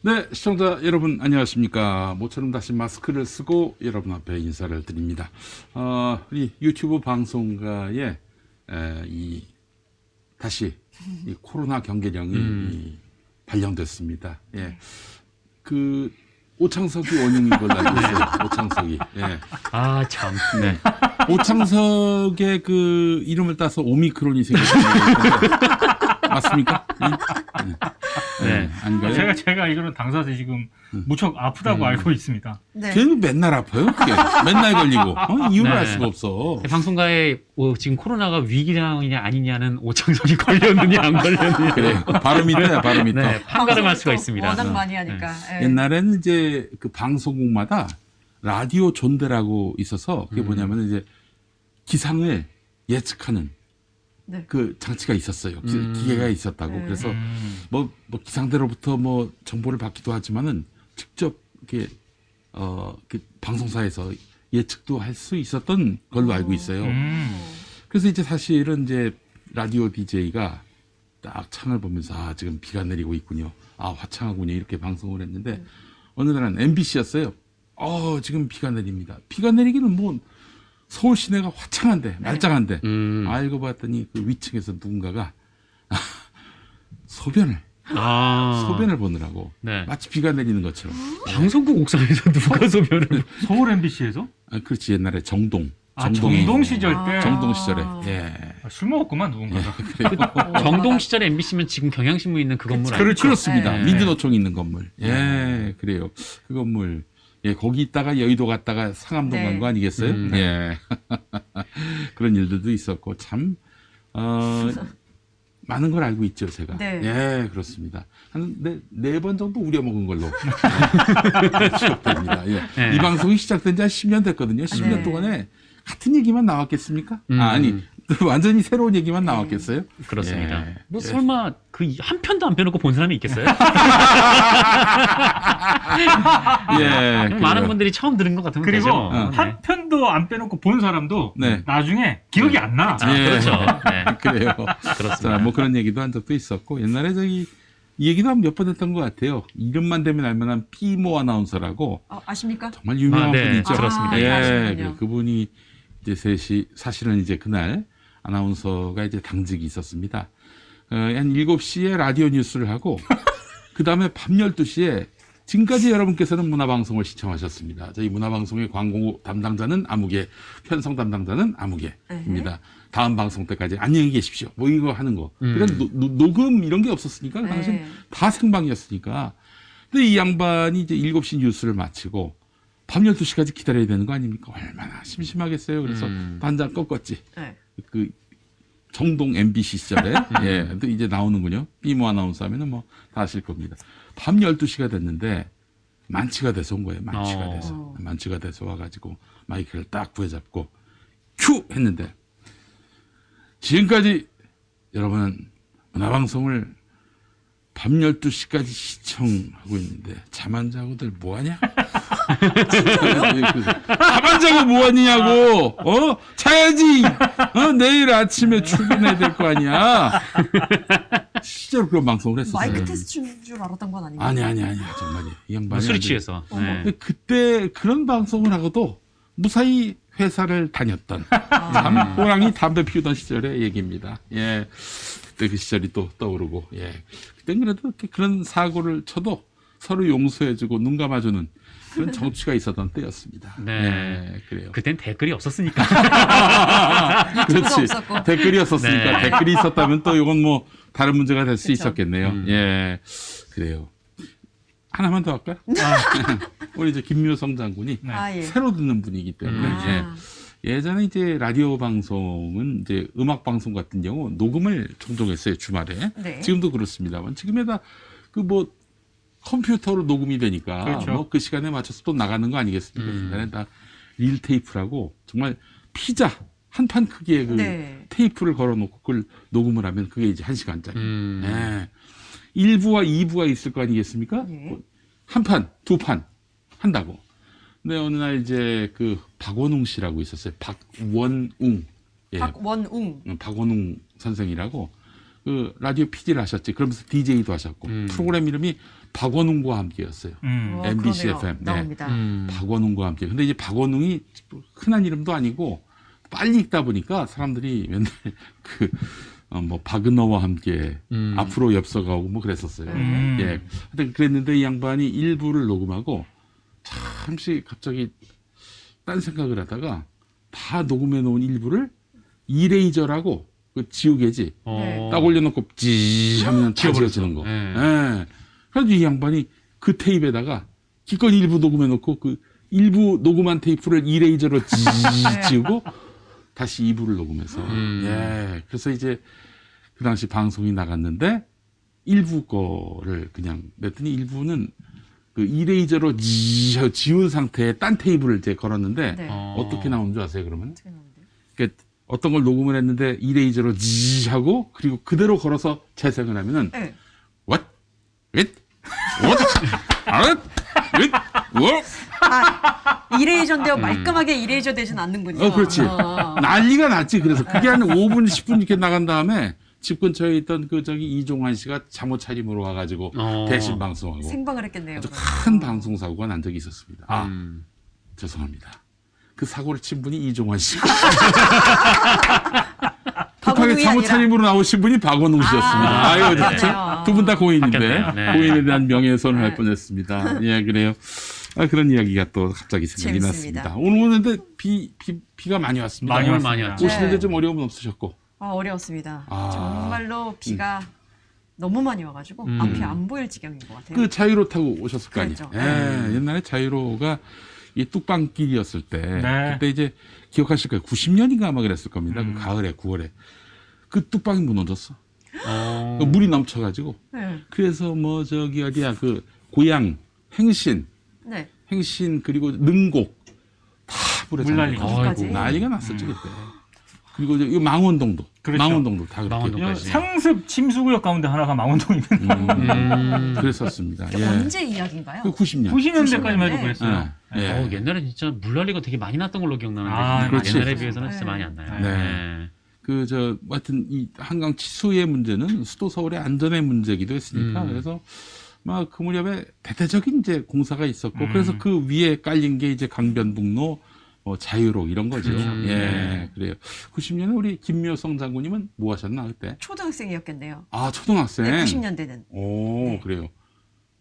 네, 시청자 여러분 안녕하십니까. 모처럼 다시 마스크를 쓰고 여러분 앞에 인사를 드립니다. 우리 유튜브 방송가에 다시 이 코로나 경계령이 발령됐습니다. 예, 그 오창석이 원흉인 걸로 알고 있어요. 오창석이. 예. 아, 참. 네. 오창석의 그 이름을 따서 오미크론이 생겼습니다. 맞습니까? 네. 아닌가요? 제가 이거는 당사자 지금 무척 아프다고 알고 있습니다. 네. 걔는 맨날 아파요. 그게. 맨날 걸리고 이유를 네. 알 수가 없어. 방송가에 지금 코로나가 위기량이냐 아니냐는 오창석이 걸렸느냐 안 걸렸느냐. 그래요. 발음이 떠요. 발음이 떠. 네, 판가름할 수가 방송을 또 있습니다. 워낙 많이 하니까. 예. 옛날에는 이제 그 방송국마다 라디오 존대라고 있어서 그게 뭐냐면 이제 기상을 예측하는 네. 그 장치가 있었어요. 기계가 있었다고. 네. 그래서 뭐 기상대로부터 뭐 정보를 받기도 하지만은 직접 이렇게 그 방송사에서 예측도 할 수 있었던 걸로 알고 있어요. 그래서 이제 사실은 이제 라디오 DJ가 딱 창을 보면서 아, 지금 비가 내리고 있군요. 아, 화창하군요. 이렇게 방송을 했는데 어느 날은 MBC였어요. 지금 비가 내립니다. 비가 내리기는 뭐 서울 시내가 화창한데 말짱한데 알고 봤더니 그 위층에서 누군가가 소변을 보느라고 네. 마치 비가 내리는 것처럼. 방송국 옥상에서 누가 소변을. 서울 MBC에서 그렇지. 옛날에 정동 시절 때. 정동 시절에. 예. 술 먹었구만 누군가가. 정동 시절에 MBC면 지금 경향신문 있는 그 건물 아니에요? 그렇습니다. 네. 민주노총 있는 건물. 예, 그래요. 그 건물. 예, 거기 있다가 여의도 갔다가 상암동 네. 간 거 아니겠어요? 예. 그런 일들도 있었고, 참, 많은 걸 알고 있죠, 제가. 네. 예, 그렇습니다. 한 네 번 정도 우려먹은 걸로 기억됩니다. 예. 네. 이 방송이 시작된 지 한 10년 됐거든요. 10년 네. 동안에 같은 얘기만 나왔겠습니까? 아니, 완전히 새로운 얘기만 나왔겠어요? 그렇습니다. 예. 뭐 설마 그 한 편도 안 빼놓고 본 사람이 있겠어요? 예. 많은 그래요. 분들이 처음 들은 것 같으면 그리고 되죠. 한 편도 안 빼놓고 본 사람도 네. 나중에 기억이 안 나. 예. 그렇죠. 네. 그래요. 그렇습니다. 자, 뭐 그런 얘기도 한 적도 있었고, 옛날에 이 얘기도 한 몇 번 했던 것 같아요. 이름만 되면 알만한 피모 아나운서라고 아십니까? 정말 유명한 네. 분이 있죠. 그렇습니다. 예, 예, 아시군요. 그분이 이제 사실은 이제 그날 아나운서가 이제 당직이 있었습니다. 한 7시에 라디오 뉴스를 하고, 그 다음에 밤 12시에 지금까지 여러분께서는 문화방송을 시청하셨습니다. 저희 문화방송의 광고 담당자는 아무개, 편성 담당자는 아무개입니다. 다음 방송 때까지 안녕히 계십시오. 뭐 이거 하는 거. 그러니까 녹음 이런 게 없었으니까 그 당시엔 네. 다 생방이었으니까. 근데 이 양반이 이제 7시 뉴스를 마치고 밤 12시까지 기다려야 되는 거 아닙니까? 얼마나 심심하겠어요. 그래서 반장 꺾었지. 네. 그 정동 MBC 시절에 예, 또 이제 나오는군요. 비모 아나운서 하면은 뭐 다 아실 겁니다. 밤 12시가 됐는데 만취가 돼서 온 거예요. 만취가 돼서 와가지고 마이크를 딱 부여잡고 큐 했는데 지금까지 여러분은 문화방송을 밤 12시까지 시청하고 있는데 잠 안 자고들 뭐하냐? 잠 안 자고 뭐하냐고 자야지 내일 아침에 출근해야 될 거 아니야. 실제로 그런 방송을 했었어요. 마이크 테스트인 줄 알았던 건 아닌가요? 아니야 정말이 이 양반이 술이 아주- 취해서. 네. 근데 그때 그런 방송을 하고도 무사히 회사를 다녔던 참 호랑이 담배 피우던 시절의 얘기입니다. 예, 그때 그 시절이 또 떠오르고 예, 그땐 그래도 이렇게 그런 사고를 쳐도 서로 용서해주고 눈 감아주는 그런 정치가 있었던 때였습니다. 네. 예, 그래요. 그땐 댓글이 없었으니까. 그렇지. 없었고. 댓글이었었으니까 네. 댓글이 있었다면 또 이건 뭐 다른 문제가 될 수 있었겠네요. 예, 그래요. 하나만 더 할까요? 우리 이제 김묘성 장군이 네. 예. 새로 듣는 분이기 때문에 예전에 이제 라디오 방송은 이제 음악 방송 같은 경우 녹음을 종종 했어요 주말에. 네. 지금도 그렇습니다만 지금에다 그 뭐 컴퓨터로 녹음이 되니까 그렇죠. 뭐 그 시간에 맞춰서 또 나가는 거 아니겠습니까? 옛날에 다 릴 테이프라고 정말 피자 한 판 크기의 그 네. 테이프를 걸어놓고 그걸 녹음을 하면 그게 이제 1시간짜리. 음. 예. 1부와 2부가 있을 거 아니겠습니까? 네. 한 판, 두 판 한다고. 근데 어느 날 이제 그 박원웅 씨라고 있었어요. 박원웅. 예. 박원웅. 박원웅 선생이라고 그 라디오 PD를 하셨지. 그러면서 DJ도 하셨고 프로그램 이름이 박원웅과 함께였어요. 와, MBC 그러네요. FM. 네. 나옵니다. 박원웅과 함께. 근데 이제 박원웅이 흔한 이름도 아니고 빨리 읽다 보니까 사람들이 맨날 뭐 박은어와 함께 앞으로 엽서가오고 뭐 그랬었어요. 예. 하여튼 그랬는데 이 양반이 일부를 녹음하고 잠시 갑자기 딴 생각을 하다가 다 녹음해 놓은 일부를 이레이저라고 그 지우개지 어. 딱 올려놓고 찌 하면 다 지워지는 거. 네. 예. 그래서 이 양반이 그 테이프에다가 기껏 일부 녹음해 놓고 그 일부 녹음한 테이프를 이레이저로 찌 지우고 다시 2부를 녹음해서 예. 그래서 이제 그 당시 방송이 나갔는데 일부 거를 그냥 냈더니 일부는 그 이레이저로 지운 상태에 딴 테이프를 이제 걸었는데 네. 어떻게 나오는 줄 아세요? 그러면 어떻게 나오는데요? 그러니까 어떤 걸 녹음을 했는데 이레이저로 하고 그리고 그대로 걸어서 재생을 하면은 네. what what what 아, 이레이저인데요. 말끔하게 이레이저 되진 않는군요. 그렇지. 난리가 났지. 그래서 그게 한 5분, 10분 이렇게 나간 다음에 집 근처에 있던 그 저기 이종환 씨가 잠옷 차림으로 와가지고 대신 방송하고 생방을 했겠네요. 아주 그러면. 큰 방송 사고가 난 적이 있었습니다. 죄송합니다. 그 사고를 친 분이 이종환 씨. 급하게 박원웅이 잠옷 아니라. 차림으로 나오신 분이 박원웅 씨였습니다. 아유, 그러네요. 두 분 다 고인인데 바뀌었네요. 네. 고인에 대한 명예훼손을 네. 할 뻔했습니다. 예, 그래요. 그런 이야기가 또 갑자기 생각이 재밌습니다. 났습니다. 오늘 오는데 비가 많이 왔습니다. 많이 오늘 왔습니다. 많이 왔죠. 오시는데 네. 좀 어려움은 없으셨고. 어려웠습니다. 아. 정말로 비가 너무 많이 와가지고 앞이 안 보일 지경인 것 같아요. 그 자유로 타고 오셨을 거 아니에요. 그렇죠. 예, 옛날에 자유로가 이 뚝방길이었을 때 네. 그때 이제 기억하실 거예요. 90년인가 아마 그랬을 겁니다. 그 가을에 9월에 그 뚝방이 무너졌어. 그 물이 넘쳐가지고 네. 그래서 뭐 저기 어디야 그 고양 행신 네. 그리고 능곡 다 물에 물난리. 거기까지? 난리가 났었지 그때. 그리고 이 망원동도 그렇죠. 망원동도 다 그렇게 망원동까지. 상습 침수구역 가운데 하나가 망원동이면 그랬었습니다. 예. 언제 이야기인가요? 그 90년. 90년대까지만 해도 네. 그랬어요. 예. 옛날에 진짜 물난리가 되게 많이 났던 걸로 기억나는데 아, 그렇지. 옛날에 비해서는 진짜 네. 많이 안 나요. 네. 하여튼 이 한강 치수의 문제는 수도 서울의 안전의 문제기도 했으니까 그래서 막 그 무렵에 대대적인 이제 공사가 있었고 그래서 그 위에 깔린 게 이제 강변북로 자유로 이런 거죠. 예, 그래요. 90년에 우리 김묘성 장군님은 뭐 하셨나 그때? 초등학생이었겠네요. 아, 초등학생. 네, 90년대는 오, 네. 그래요.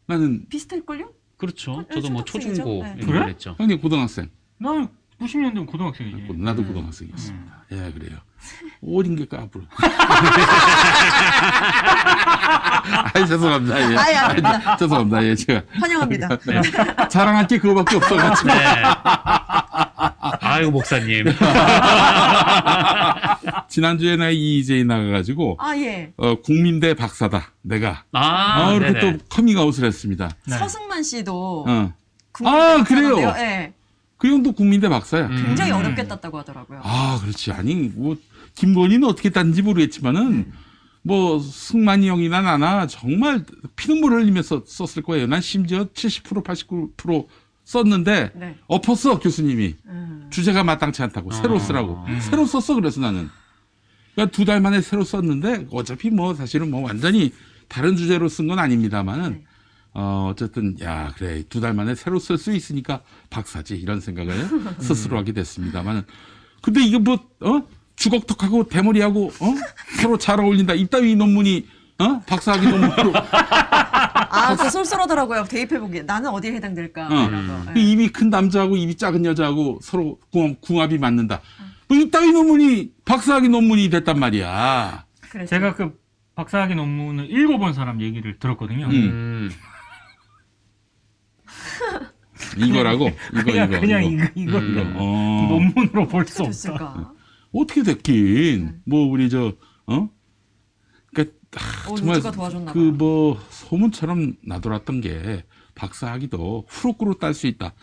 나는 비슷할걸요? 그렇죠. 네, 저도 뭐 초등학생이죠. 초중고 네. 이런 그래? 걸 했죠. 형님 고등학생. 나는 90년대면 고등학생이지. 나도 고등학생이었습니다. 예, 그래요. 어린 게 까불어. 아이, 죄송합니다. 예. 아이, 아닙니다. 죄송합니다. 예, 제가. 환영합니다. 자랑할 게 그거밖에 없어가지고. 네. 아유 목사님. 지난주에 나 이재희 나가가지고, 아, 예. 국민대 박사다. 내가. 이렇게 네네. 또 커밍아웃을 했습니다. 네. 서승만 씨도 어. 국민대 그래요? 박사인데요. 예. 그 형도 국민대 박사야. 굉장히 어렵게 땄다고 하더라고요. 아, 그렇지. 아니, 뭐, 김건희는 어떻게 땄는지 모르겠지만은, 뭐, 승만이 형이나 나나 정말 피눈물 흘리면서 썼을 거예요. 난 심지어 70%, 89% 썼는데, 네. 엎었어, 교수님이. 주제가 마땅치 않다고. 새로 쓰라고. 새로 썼어, 그래서 나는. 그러니까 2달 만에 새로 썼는데, 어차피 뭐, 사실은 뭐, 완전히 다른 주제로 쓴 건 아닙니다만은, 네. 어쨌든, 야, 그래. 2달 만에 새로 쓸 수 있으니까 박사지. 이런 생각을 스스로 하게 됐습니다만은. 근데 이게 뭐, 주걱턱하고 대머리하고, 서로 잘 어울린다. 이따위 논문이, 박사학위 논문으로. 아, 그 쏠쏠하더라고요. 대입해보기에. 나는 어디에 해당될까. 그 입이 큰 남자하고 입이 작은 여자하고 서로 궁합이 맞는다. 뭐 이따위 논문이 박사학위 논문이 됐단 말이야. 그래서 제가 그 박사학위 논문을 읽어본 사람 얘기를 들었거든요. 이거라고? 그냥 이거 논문으로 볼 수 어떻게 없다. 됐을까? 어떻게 됐긴. 뭐, 우리 그니까, 정말, 누가 도와줬나 그 봐요. 뭐, 소문처럼 나돌았던 게, 박사학위도 후루꾸로 딸 수 있다.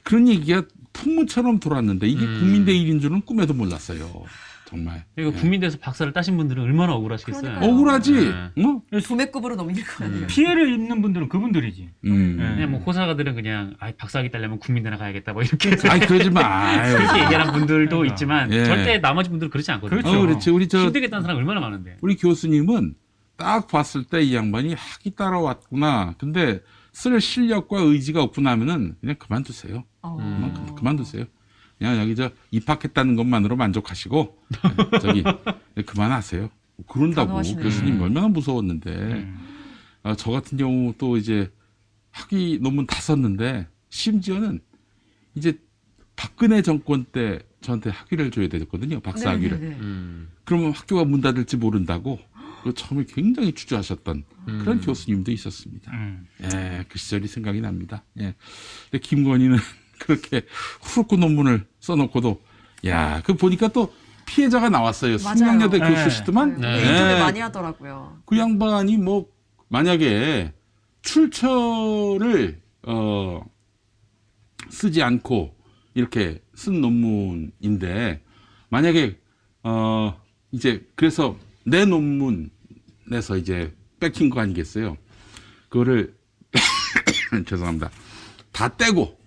그런 얘기가 풍문처럼 돌았는데, 이게 국민대 일인 줄은 꿈에도 몰랐어요. 정말. 이거 국민대에서 박사를 따신 분들은 얼마나 억울하시겠어요. 그러니까요. 억울하지. 네. 구매급으로 넘길 거 아니에요. 피해를 입는 분들은 그분들이지. 네. 그냥 뭐 호사가들은 그냥 박사학위 따려면 국민대나 가야겠다 뭐 이렇게 아이 그러지 마. 아유. 그렇게 얘기하는 분들도 그러니까. 있지만 예. 절대 나머지 분들은 그렇지 않거든요. 그렇죠. 그렇지. 힘들겠다는 사람 얼마나 많은데. 우리 교수님은 딱 봤을 때 이 양반이 학위 따라왔구나. 근데 쓸 실력과 의지가 없구나 하면은 그냥 그만두세요. 그만두세요. 그냥 여기 입학했다는 것만으로 만족하시고 저기 그만하세요. 그런다고 단호하시네. 교수님 얼마나 무서웠는데. 저 같은 경우 또 이제 학위 논문 다 썼는데 심지어는 이제 박근혜 정권 때 저한테 학위를 줘야 되거든요. 박사 학위를. 네네네. 그러면 학교가 문 닫을지 모른다고 처음에 굉장히 주저하셨던 그런 교수님도 있었습니다. 예, 그 시절이 생각이 납니다. 예. 근데 김건희는 그렇게 후루꾸 논문을 써놓고도 야, 그 보니까 또 피해자가 나왔어요. 맞아요. 숙명여대 네. 교수시더만. 네. 예. 인터뷰 많이 하더라고요. 그 양반이 뭐 만약에 출처를 쓰지 않고 이렇게 쓴 논문인데 만약에 이제 그래서 내 논문에서 이제 뺏긴 거 아니겠어요? 그거를 죄송합니다. 다 떼고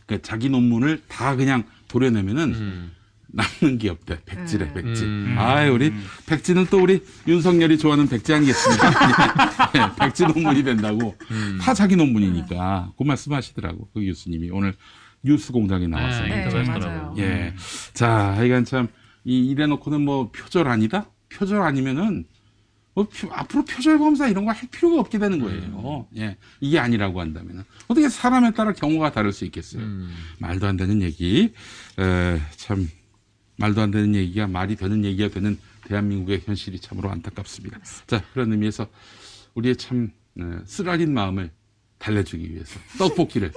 그러니까 자기 논문을 다 그냥 도려내면은 남는 게 없대. 백지래, 백지. 아이, 우리 백지는 또 우리 윤석열이 좋아하는 백지 아니겠습니까? 예, 백지 논문이 된다고. 다 자기 논문이니까. 그 말씀 하시더라고. 그 교수님이 오늘 뉴스 공장에 나와서. 네, 네, 인터뷰하시더라고요. 맞아요. 예. 자, 하여간 참, 이래놓고는 뭐 표절 아니다? 표절 아니면은, 앞으로 표절 검사 이런 거 할 필요가 없게 되는 거예요. 예. 이게 아니라고 한다면은. 어떻게 사람에 따라 경우가 다를 수 있겠어요. 말도 안 되는 얘기. 참, 말도 안 되는 얘기가 말이 되는 얘기가 되는 대한민국의 현실이 참으로 안타깝습니다. 자, 그런 의미에서 우리의 참, 쓰라린 마음을 달래주기 위해서 떡볶이를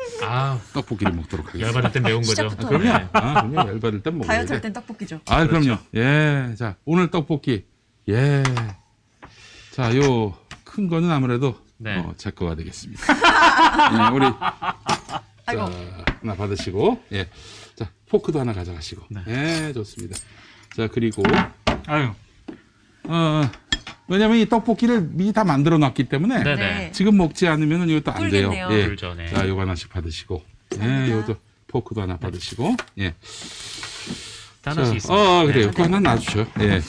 먹도록 하겠습니다. 열받을 땐 매운 거죠. 시작부터. 네. 그럼요. 열받을 땐 먹어야 다이어트 할 돼. 땐 떡볶이죠. 그럼요. 예. 자, 오늘 떡볶이. 예. 자, 요 큰 거는 아무래도 네. 제 거가 되겠습니다. 예, 우리 아이고. 자, 하나 받으시고 예. 자, 포크도 하나 가져가시고. 네. 예, 좋습니다. 자, 그리고 아유. 왜냐면 이 떡볶이를 미리 다 만들어 놨기 때문에 네, 네. 네. 지금 먹지 않으면 이것도 안 돼요. 꿀겠네요. 예. 꿀죠, 네. 자, 요거 하나씩 받으시고. 예, 감사합니다. 요것도 포크도 하나 받으시고. 예. 하나씩 있습니다. 그래요. 네. 그거 하나 놔주죠. 예.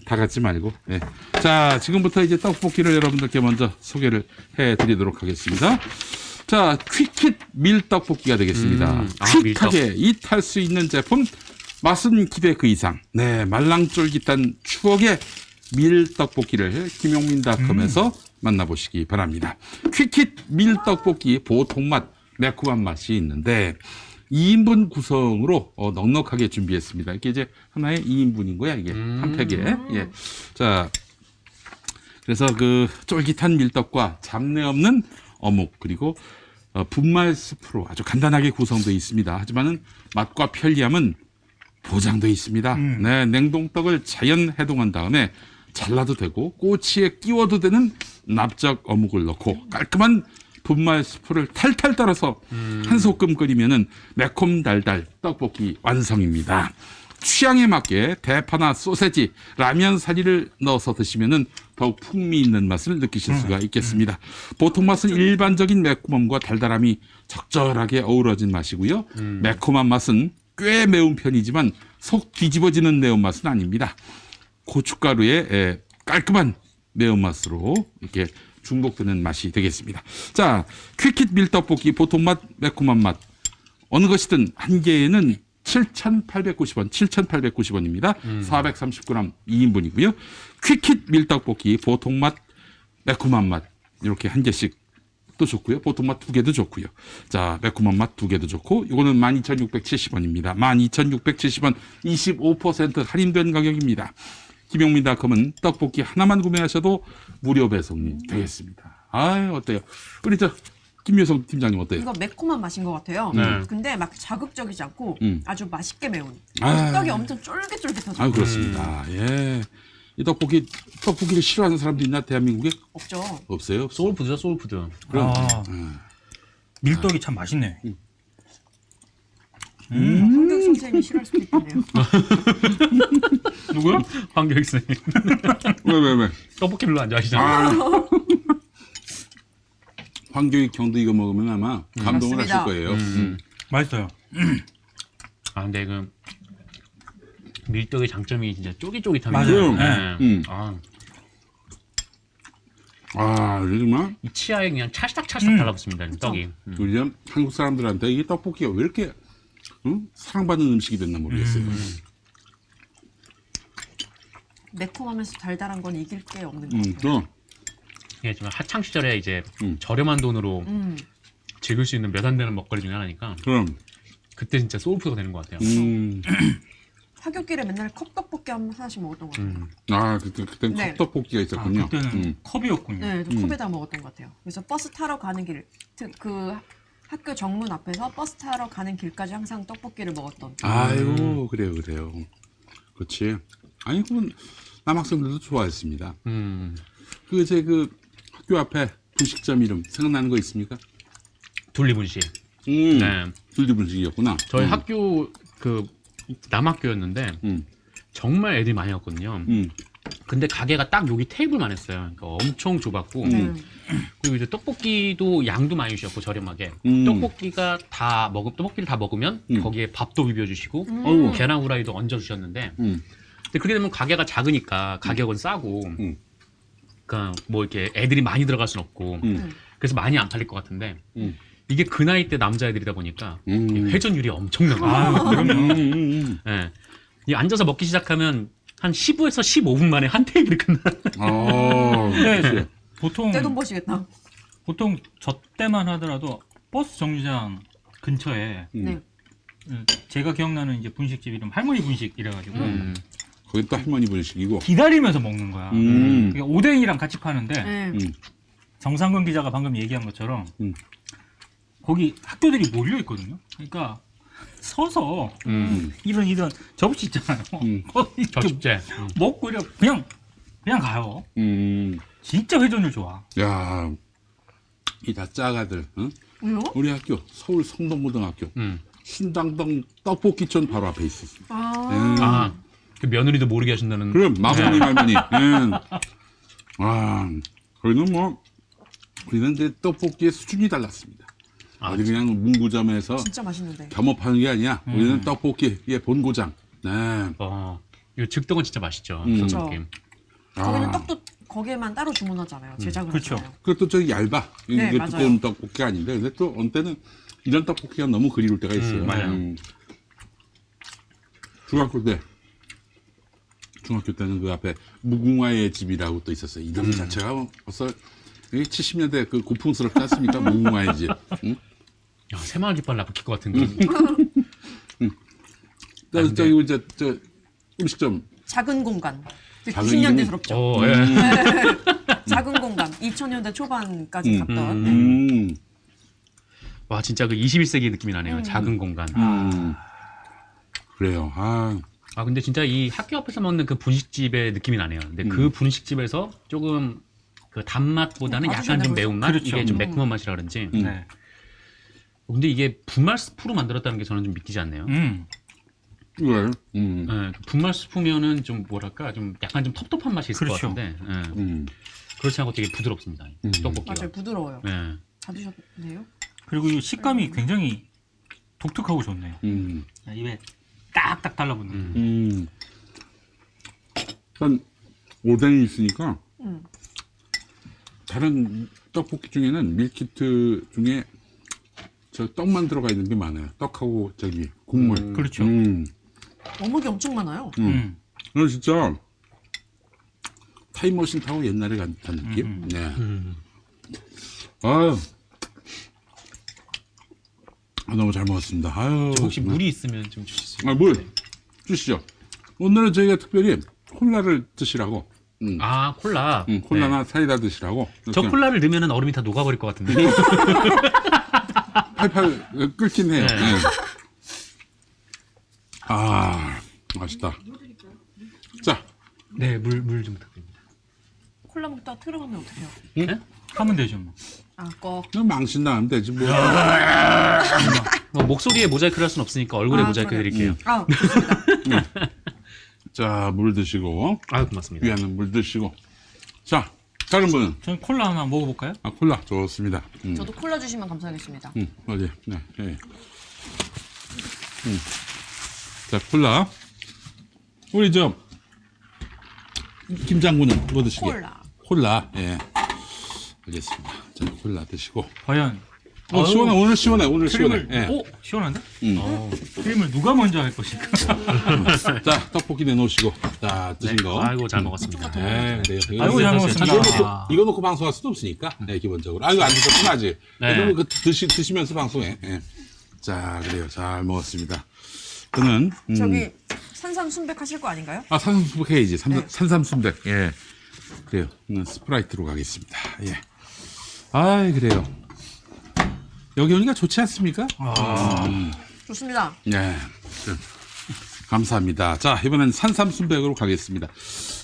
다 갖지 말고. 예. 자, 지금부터 이제 떡볶이를 여러분들께 먼저 소개를 해 드리도록 하겠습니다. 자, 퀵킷 밀떡볶이가 되겠습니다. 퀵하게 이탈 수 있는 제품, 맛은 기대 그 이상. 네, 말랑쫄깃한 추억의 밀떡볶이를 김용민닷컴에서 만나보시기 바랍니다. 퀵킷 밀떡볶이 보통 맛, 매콤한 맛이 있는데 2인분 구성으로 넉넉하게 준비했습니다. 이게 이제 하나의 2인분인 거야, 이게. 한 팩에. 예. 자, 그래서 그 쫄깃한 밀떡과 잡내 없는 어묵, 그리고 분말 스프로 아주 간단하게 구성되어 있습니다. 하지만은 맛과 편리함은 보장되어 있습니다. 네, 냉동떡을 자연 해동한 다음에 잘라도 되고 꼬치에 끼워도 되는 납작 어묵을 넣고 깔끔한 분말 스프를 탈탈 따라서 한 소끔 끓이면은 매콤 달달 떡볶이 완성입니다. 취향에 맞게 대파나 소세지, 라면 사리를 넣어서 드시면은 더욱 풍미 있는 맛을 느끼실 수가 있겠습니다. 보통 맛은 일반적인 매콤함과 달달함이 적절하게 어우러진 맛이고요. 매콤한 맛은 꽤 매운 편이지만 속 뒤집어지는 매운맛은 아닙니다. 고춧가루의 깔끔한 매운맛으로 이렇게 중복되는 맛이 되겠습니다. 자, 퀵킷 밀떡볶이 보통 맛, 매콤한 맛 어느 것이든 한 개에는 7,890원, 7,890원입니다. 430g 2인분이고요. 퀵킷 밀떡볶이 보통 맛, 매콤한 맛 이렇게 한 개씩 또 좋고요. 보통 맛 2개도 좋고요. 자, 매콤한 맛 2개도 좋고 이거는 12,670원입니다. 12,670원 25% 할인된 가격입니다. 김용민닷컴은 떡볶이 하나만 구매하셔도 무료 배송이 되겠습니다. 어때요? 우리 김효성 팀장님 어때요? 이거 매콤한 맛인 것 같아요. 네. 근데 막 자극적이지 않고 아주 맛있게 매운. 아. 떡이 엄청 쫄깃쫄깃하죠. 그렇습니다. 예. 이 떡볶이를 싫어하는 사람도 있나 대한민국에? 없죠. 없어요. 소울푸드죠, 소울푸드. 그럼 밀떡이 참 맛있네. 한교육 선생님이 싫어할 수도 있겠네요. 누구요? 황교익 선생님. 왜? 떡볶이 별로 안 좋아하시잖아요. 아. 황교익 형도 이거 먹으면 아마 감동을 맞습니다. 하실 거예요. 맛있어요. 아 근데 그 밀떡의 장점이 진짜 쫄깃쫄깃함이에요. 맞아요. 네. 음. 아, 아, 정말 이 치아에 그냥 찰싹찰싹 달라붙습니다. 떡이. 우리 한국 사람들한테 이 떡볶이가 왜 이렇게 사랑받는 음식이 됐나 모르겠어요. 매콤하면서 달달한 건 이길 게 없는 것 같아요. 또 이게 정말 하창 시절에 이제 음. 저렴한 돈으로 음. 즐길 수 있는 몇 안 되는 먹거리 중에 하나니까 그럼 그때 진짜 소울푸드가 되는 것 같아요. 하굣길에 맨날 컵떡볶이 하나씩 먹었던 것 같아요. 아 그때 네. 컵떡볶이가 아, 있었군요. 그때는 컵이었군요. 네, 컵에다 먹었던 것 같아요. 그래서 버스 타러 가는 길, 그 학교 정문 앞에서 버스 타러 가는 길까지 항상 떡볶이를 먹었던. 아이고 그래요. 그렇지. 아니 그건 남학생들도 좋아했습니다. 그 이제 그 학교 앞에 분식점 이름 생각나는 거 있습니까? 둘리분식. 네. 둘리분식이었구나. 저희 학교 그 남학교였는데 정말 애들이 많이 왔거든요. 근데 가게가 딱 여기 테이블만 했어요. 그러니까 엄청 좁았고 그리고 이제 떡볶이도 양도 많이 주셨고 저렴하게 떡볶이를 다 먹으면 거기에 밥도 비벼주시고 어우. 계란 후라이도 얹어 주셨는데 근데 그렇게 되면 가게가 작으니까 가격은 싸고 그러니까 뭐 이렇게 애들이 많이 들어갈 순 없고 그래서 많이 안 팔릴 것 같은데 이게 그 나이 때 남자애들이다 보니까 회전율이 엄청난 거예요. 아, 그럼요. 예. 이 앉아서 먹기 시작하면 한 15에서 15분 만에 한 테이블이 끝나. 네, 보통 떼돈 버시겠다. 보통 저 때만 하더라도 버스 정류장 근처에 네. 제가 기억나는 이제 분식집 이름 할머니 분식 이래가지고 거기 또 할머니 분식이고. 기다리면서 먹는 거야. 그게 오뎅이랑 같이 파는데 네. 정상근 기자가 방금 얘기한 것처럼 거기 학교들이 몰려 있거든요. 그러니까 서서 이런 접시 있잖아요. 거기 이렇게 접시째. 먹고 그냥 가요. 진짜 회전율 좋아. 야, 이 다짜가들. 응? 왜요? 우리 학교 서울 성동고등학교 신당동 떡볶이촌 바로 앞에 있었어. 아, 그 며느리도 모르게 하신다는. 그럼 마선님 할머니. 아, 거기는 뭐 우리는 이제 떡볶이의 수준이 달랐습니다. 어디 그냥 문구점에서 진짜 맛있는데. 겸업하는 게 아니야. 우리는 떡볶이의 본고장. 네. 이 즉떡은 진짜 맛있죠. 그렇죠. 그런 느낌. 거기는 떡도 거기에만 따로 주문하잖아요. 제작을 그렇죠. 하잖아요. 그것도 저기 얇아. 네, 이게 맞아요. 두꺼운 떡볶이가 아닌데, 근데 또 어느 때는 이런 떡볶이가 너무 그리울 때가 있어요. 맞아요. 중학교 때는 그 앞에 무궁화의 집이라고 또 있었어요. 이름 자체가 벌써 70년대 그 고풍스럽지 않습니까? 무궁화의 집. 응? 야, 새마을 깃발 나붙을 것 같은 그런. 저기 이제 저 음식점 작은 공간. 작은 90년대스럽죠. 예. 작은 공간. 2000년대 초반까지 갔던. 네. 와 진짜 그 21세기 느낌이 나네요. 작은 공간. 그래요. 근데 진짜 이 학교 앞에서 먹는 그 분식집의 느낌이 나네요. 근데 그 분식집에서 조금 그 단맛보다는 아주 약간 좀 잘 매운맛, 그렇죠. 이게 좀 매콤한 맛이라 그런지. 네. 근데 이게 분말 스프로 만들었다는 게 저는 좀 믿기지 않네요. 왜? 예, 분말 스프면은 좀 뭐랄까 좀 약간 좀 텁텁한 맛이 있을 그렇죠. 것 같은데 그렇지 않고 되게 부드럽습니다. 떡볶이가. 맞아요. 부드러워요. 예. 다 드셨네요? 그리고 이 식감이 굉장히 독특하고 좋네요. 음. 입에 딱딱 달라붙는. 일단 오뎅이 있으니까 음. 다른 떡볶이 중에는 밀키트 중에 저 떡만 들어가 있는 게 많아요. 떡하고 저기 국물. 그렇죠. 어묵이 엄청 많아요. 이건 진짜 타임머신 타고 옛날에 간 느낌. 네. 아유. 너무 잘 먹었습니다. 아유. 혹시 물이 있으면 좀 주실 수 있나요? 물 주시죠. 오늘은 저희가 특별히 콜라를 드시라고. 아 콜라. 콜라나 사이다 드시라고. 저 이렇게 콜라를 넣으면 얼음이 다 녹아버릴 것 같은데. 팔팔 끓긴 해요. 네. 네. 아 맛있다. 자, 네, 물 좀 부탁드립니다. 콜라 먹다가 틀어가면 어떡해요? 네? 하면 되죠. 뭐. 아, 꼭. 그냥 망신 나면 되지 뭐. 뭐 목소리에 모자이크를 할 수는 없으니까 얼굴에 모자이크 그러네. 드릴게요. 아, 좋습니다. 자, 물 드시고. 아, 고맙습니다. 위에는 물 드시고. 자, 다른 분은? 저는 콜라 하나 먹어볼까요? 아, 콜라. 좋습니다. 저도 콜라 주시면 감사하겠습니다. 어디? 네. 네. 자, 콜라. 우리 김 장군은 뭐 드시게? 콜라. 콜라. 예. 알겠습니다. 자, 콜라 드시고. 과연 시원해. 오늘 시원해. 오늘 시원해. 크림을 예. 오 시원한데? 크림을 누가 먼저 할 것인가? 자, 떡볶이 내놓으시고. 자, 드신 거. 아이고, 잘 먹었습니다. 네, 그래요. 아이고 잘 먹었습니다. 이거 놓고 방송할 수도 없으니까. 네, 기본적으로. 아이고, 안 드셨구나, 아직. 네. 그러면 드시면서 방송해. 예. 자, 그래요. 잘 먹었습니다. 저는, 저기 산삼순백 하실 거 아닌가요? 산삼순백 해야지. 네. 산삼순백. 예. 그래요. 스프라이트로 가겠습니다. 예. 아이, 그래요. 여기 오니까 좋지 않습니까? 좋습니다. 네. 감사합니다. 자, 이번엔 산삼순백으로 가겠습니다.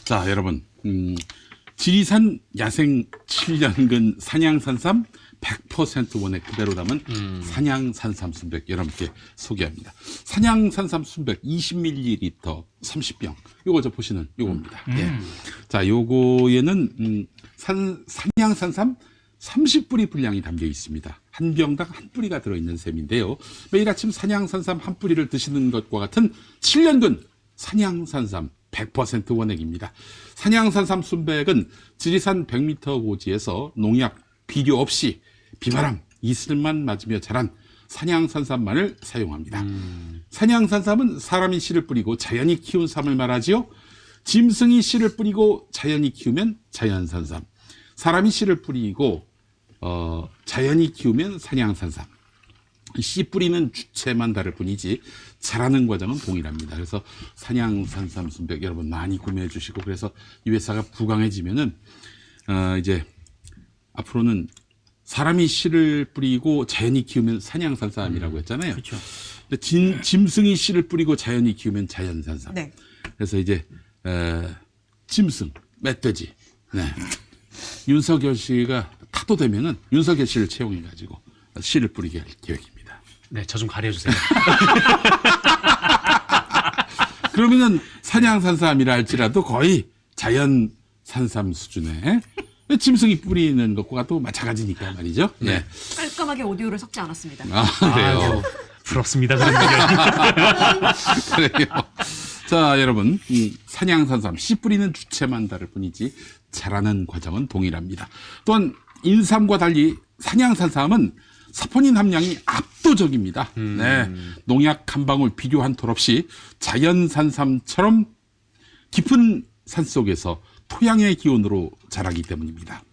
자, 여러분. 지리산 야생 7년근 산양산삼 100% 원액 그대로 담은 산양산삼순백 여러분께 소개합니다. 산양산삼 순백 20ml 30병. 요거 저 보시는 요겁니다. 예. 자, 요거에는 산양산삼 30뿌리 분량이 담겨 있습니다. 한 병당 한 뿌리가 들어있는 셈인데요. 매일 아침 산양산삼 한 뿌리를 드시는 것과 같은 7년근 산양산삼 100% 원액입니다. 산양산삼 순백은 지리산 100m 고지에서 농약, 비료 없이 비바람, 이슬만 맞으며 자란 산양산삼만을 사용합니다. 산양산삼은 사람이 씨를 뿌리고 자연히 키운 삼을 말하지요. 짐승이 씨를 뿌리고 자연히 키우면 자연산삼, 사람이 씨를 뿌리고 자연히 키우면 산양산삼. 씨 뿌리는 주체만 다를 뿐이지 자라는 과정은 동일합니다. 그래서 산양산삼 순백 여러분 많이 구매해 주시고, 그래서 이 회사가 부강해지면은 이제 앞으로는 사람이 씨를 뿌리고 자연히 키우면 산양산삼이라고 했잖아요. 그렇죠. 근데 짐승이 씨를 뿌리고 자연히 키우면 자연산삼. 네. 그래서 이제 짐승, 멧돼지. 네. 윤석열 씨가 타도되면은 윤석열 씨를 채용해 가지고 씨를 뿌리게 할 계획입니다. 네, 저 좀 가려주세요. 그러면은 산양산삼이라 할지라도 거의 자연산삼 수준의 짐승이 뿌리는 것과 또 마찬가지니까 말이죠. 네. 깔끔하게 오디오를 섞지 않았습니다. 그래요. 아유, 부럽습니다. 그런 얘기. 그래요. 자, 여러분, 산양산삼 씨 뿌리는 주체만 다를 뿐이지 자라는 과정은 동일합니다. 또한 인삼과 달리 산양산삼은 사포닌 함량이 압도적입니다. 네, 농약 한 방울 비료 한 톨 없이 자연산삼처럼 깊은 산속에서 토양의 기온으로 자라기 때문입니다.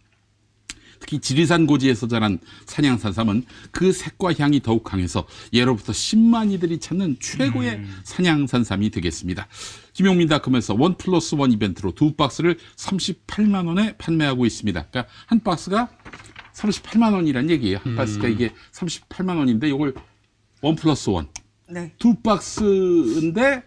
특히 지리산 고지에서 자란 산양산삼은 그 색과 향이 더욱 강해서 예로부터 10만이들이 찾는 최고의 산양산삼이 되겠습니다. 김용민닷컴에서 1+1 이벤트로 2박스를 38만 원에 판매하고 있습니다. 그러니까 한 박스가 38만 원이란 얘기예요. 한 박스가 이게 38만 원인데 이걸 1+1. 네. 2박스인데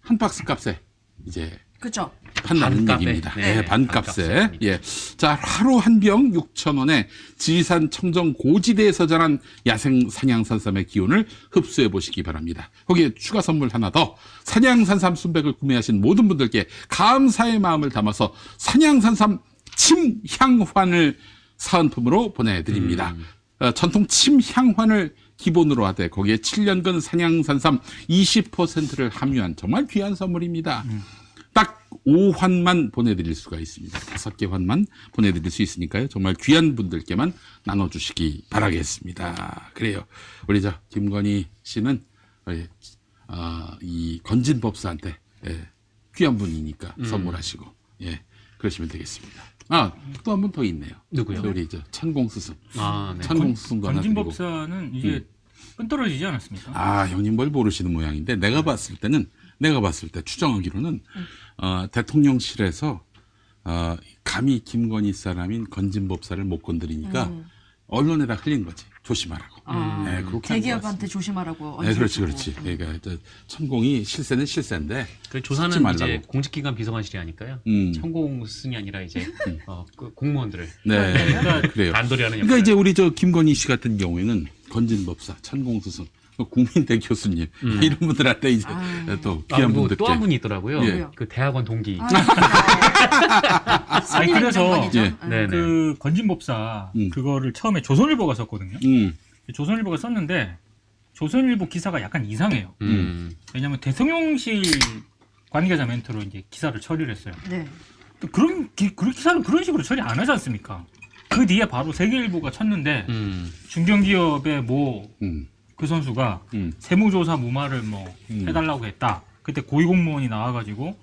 한 박스 값에 이제 그렇죠. 판다는 반값에. 얘기입니다. 네, 네, 반값에. 반값에. 예. 자, 하루 한 병 6,000원에 지리산 청정 고지대에서 자란 야생 산양산삼의 기운을 흡수해 보시기 바랍니다. 거기에 추가 선물 하나 더. 산양산삼 순백을 구매하신 모든 분들께 감사의 마음을 담아서 산양산삼 침향환을 사은품으로 보내드립니다. 전통 침향환을 기본으로 하되 거기에 7년근 산양산삼 20%를 함유한 정말 귀한 선물입니다. 딱 5환만 보내드릴 수가 있습니다. 5개 환만 보내드릴 수 있으니까요. 정말 귀한 분들께만 나눠주시기 바라겠습니다. 그래요. 우리 김건희 씨는 이 건진법사한테 귀한 분이니까 선물하시고 그러시면 되겠습니다. 또 한 분 더 있네요. 누구요? 우리 찬공 스승. 아, 네. 찬공 스승도 하나 드리고. 건진법사는 이제 끈떨어지지 않았습니까? 형님 뭘 모르시는 모양인데 내가 봤을 때 추정하기로는 대통령실에서 감히 김건희 사람인 건진법사를 못 건드리니까 언론에다 흘린 거지. 조심하라고. 아, 네, 그렇게 한것 대기업한테 같습니다. 조심하라고. 네, 그렇지, 얹어주고. 그렇지. 그러니까 천공이 실세는 실세인데 그 쓰지 조사는 말라고. 이제 공직기관 비서관실이 아니까요. 천공승이 아니라 이제 그 공무원들을 네, 그러니까 그래요. 단돌이 하는 그러니까 역할. 이제 우리 저 김건희 씨 같은 경우에는 건진법사, 천공스승, 국민대 교수님 이런 분들한테 이제 또 귀한 분들께 또 한 분이 있더라고요. 예. 그 대학원 동기. 아니, 그래서 예. 네네. 그 건진법사 그거를 처음에 조선일보가 썼거든요. 조선일보가 썼는데 조선일보 기사가 약간 이상해요. 왜냐하면 대통령실 관계자 멘트로 이제 기사를 처리를 했어요. 네. 또 그런 기사는 그런 식으로 처리 안 하지 않습니까? 그 뒤에 바로 세계일보가 쳤는데 중견기업의 뭐 그 선수가 세무조사 무마를 뭐 해달라고 했다. 그때 고위공무원이 나와가지고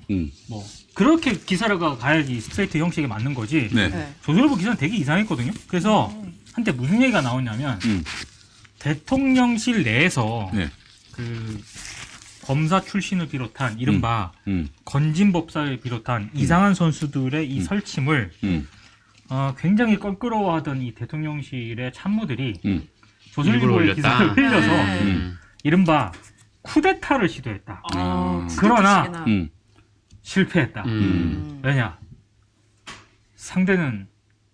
뭐 그렇게 기사를 가야지 스트레이트 형식에 맞는 거지. 네. 네. 조선일보 기사는 되게 이상했거든요. 그래서 한때 무슨 얘기가 나왔냐면 대통령실 내에서 네. 그 검사 출신을 비롯한 이른바 건진법사를 비롯한 이상한 선수들의 이 설침을 굉장히 껄끄러워하던 이 대통령실의 참모들이 일부러 조선일보의 올렸다. 기사를 흘려서 네. 이른바 쿠데타를 시도했다. 그러나 그러나 실패했다. 왜냐? 상대는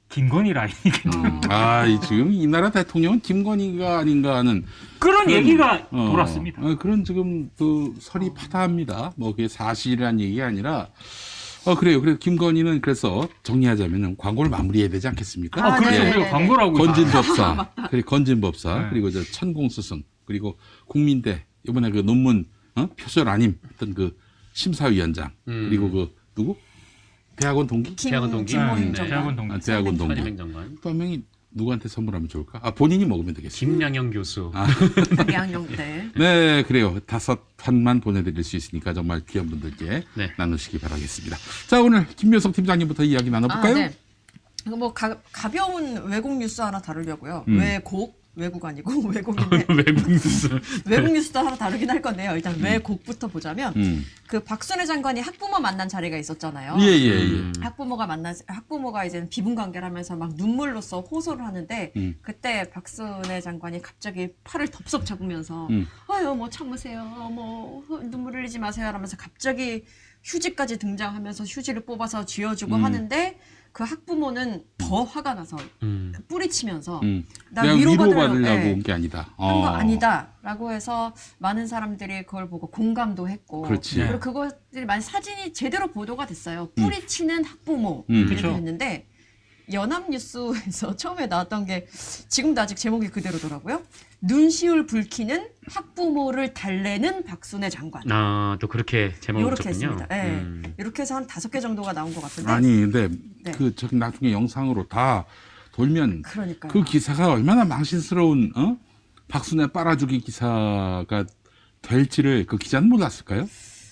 김건희 라인이기 때문에 아, 지금 이 나라 대통령은 김건희가 아닌가 하는 그런 얘기가 돌았습니다. 그런 지금 그 설이 파다합니다. 뭐 그게 사실이란 얘기가 아니라 그래요. 그래서 김건희는 그래서 정리하자면은 광고를 마무리해야 되지 않겠습니까? 아, 그래서 네. 우리가 광고를 하고 있어요. 건진법사, 그리고 건진법사, 네. 그리고 저 천공스승, 그리고 국민대 이번에 그 논문 표절 아님 어떤 그 심사위원장, 그리고 그 누구 대학원 동기, 대학원 동기? 김모임 네. 장관. 대학원 동기. 대학원 동기. 행정관. 또 한 명이 누구한테 선물하면 좋을까? 본인이 먹으면 되겠습니다. 김양영 교수. 양영대. 네, 그래요. 5판만 보내드릴 수 있으니까 정말 귀한 분들께 네. 나누시기 바라겠습니다. 자, 오늘 김묘석 팀장님부터 이야기 나눠볼까요? 네. 이거 뭐 가벼운 외국 뉴스 하나 다루려고요. 외국 아니고 외국인데 외국 뉴스. 외국 뉴스도 하나 다루긴 할 건데요. 일단 외국부터 보자면 그 박순애 장관이 학부모 만난 자리가 있었잖아요. 예. 학부모가 이제 비분 관계를 하면서 막 눈물로써 호소를 하는데 그때 박순애 장관이 갑자기 팔을 덥석 잡으면서 아유 뭐 참으세요, 뭐 눈물 흘리지 마세요 하면서 갑자기 휴지까지 등장하면서 휴지를 뽑아서 쥐어주고 하는데 그 학부모는 더 화가 나서 뿌리치면서 나 내가 위로받으려고 네, 온 게 아니다. 한 거 아니다라고 해서 많은 사람들이 그걸 보고 공감도 했고 그렇지. 그리고 그것들이 많이 사진이 제대로 보도가 됐어요. 뿌리치는 학부모 그렇죠. 이렇게 했는데 연합뉴스에서 처음에 나왔던 게 지금도 아직 제목이 그대로더라고요. 눈시울 붉히는 학부모를 달래는 박순애 장관. 또 그렇게 제목을 이렇게 붙였군요. 했습니다. 네. 이렇게 해서 한 5개 정도가 나온 것 같은데. 아니, 근데 네. 그 저기 나중에 영상으로 다 돌면 그러니까요. 그 기사가 얼마나 망신스러운 박순애 빨아주기 기사가 될지를 그 기자는 몰랐을까요?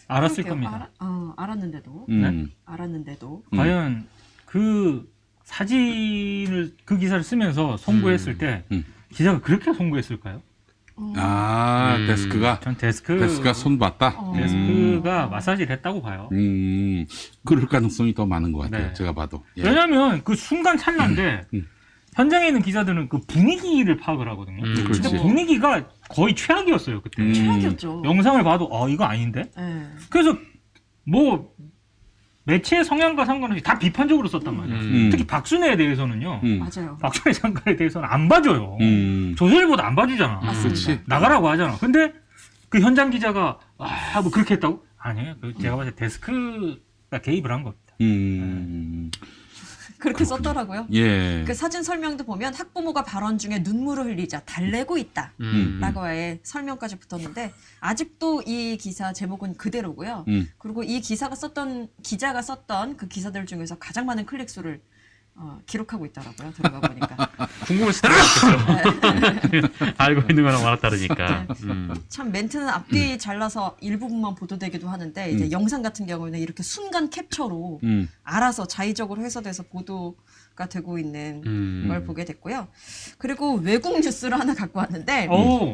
알았을 그러게요. 겁니다. 알았는데도. 음. 알았는데도. 과연 그 사진을 그 기사를 쓰면서 송구했을 때 기자가 그렇게 송구했을까요? 데스크가 전 데스크가 손 봤다. 데스크가 마사지를 했다고 봐요. 그럴 가능성이 더 많은 것 같아요. 네. 제가 봐도. 예. 왜냐하면 그 순간 찰나인데 현장에 있는 기자들은 그 분위기를 파악을 하거든요. 그렇지. 근데 분위기가 거의 최악이었어요 그때. 최악이었죠. 영상을 봐도 이거 아닌데? 네. 그래서 뭐 매체의 성향과 상관없이 다 비판적으로 썼단 말이에요. 특히 박순애에 대해서는요. 맞아요. 박순애 장관에 대해서는 안 봐줘요. 조선일보도 안 봐주잖아. 그렇지. 나가라고 하잖아. 근데 그 현장 기자가 뭐 그렇게 했다고? 아니에요. 제가 봤을 때 데스크가 개입을 한 겁니다. 그렇게 썼더라고요. 예. 그 사진 설명도 보면 학부모가 발언 중에 눈물을 흘리자 달래고 있다 라고의 설명까지 붙었는데 아직도 이 기사 제목은 그대로고요. 그리고 이 기자가 썼던 그 기사들 중에서 가장 많은 클릭 수를 기록하고 있더라고요. 들어가 보니까. 궁금해서 들어갔겠죠. 알고 있는 거랑 와라 다르니까. 참 멘트는 앞뒤 잘라서 일부분만 보도되기도 하는데 이제 영상 같은 경우는 이렇게 순간 캡처로 알아서 자의적으로 해석돼서 보도가 되고 있는 걸 보게 됐고요. 그리고 외국 뉴스를 하나 갖고 왔는데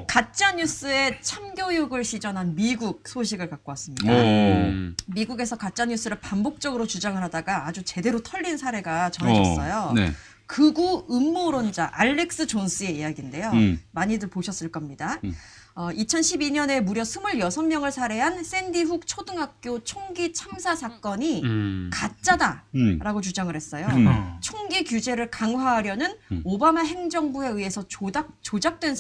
가짜 뉴스에 참교육을 시전한 미국 소식을 갖고 왔습니다. 미국에서 가짜 뉴스를 반복적으로 주장을 하다가 아주 제대로 털린 사례가 전해졌어요. 네. 극우 음모론자 알렉스 존스의 이야기인데요. 많이들 보셨을 겁니다. 2012년에 무려 26명을 살해한 샌디 훅 초등학교 총기 참사 사건이 가짜다라고 주장을 했어요. 총기 규제를 강화하려는 오바마 행정부에 의해서 조작된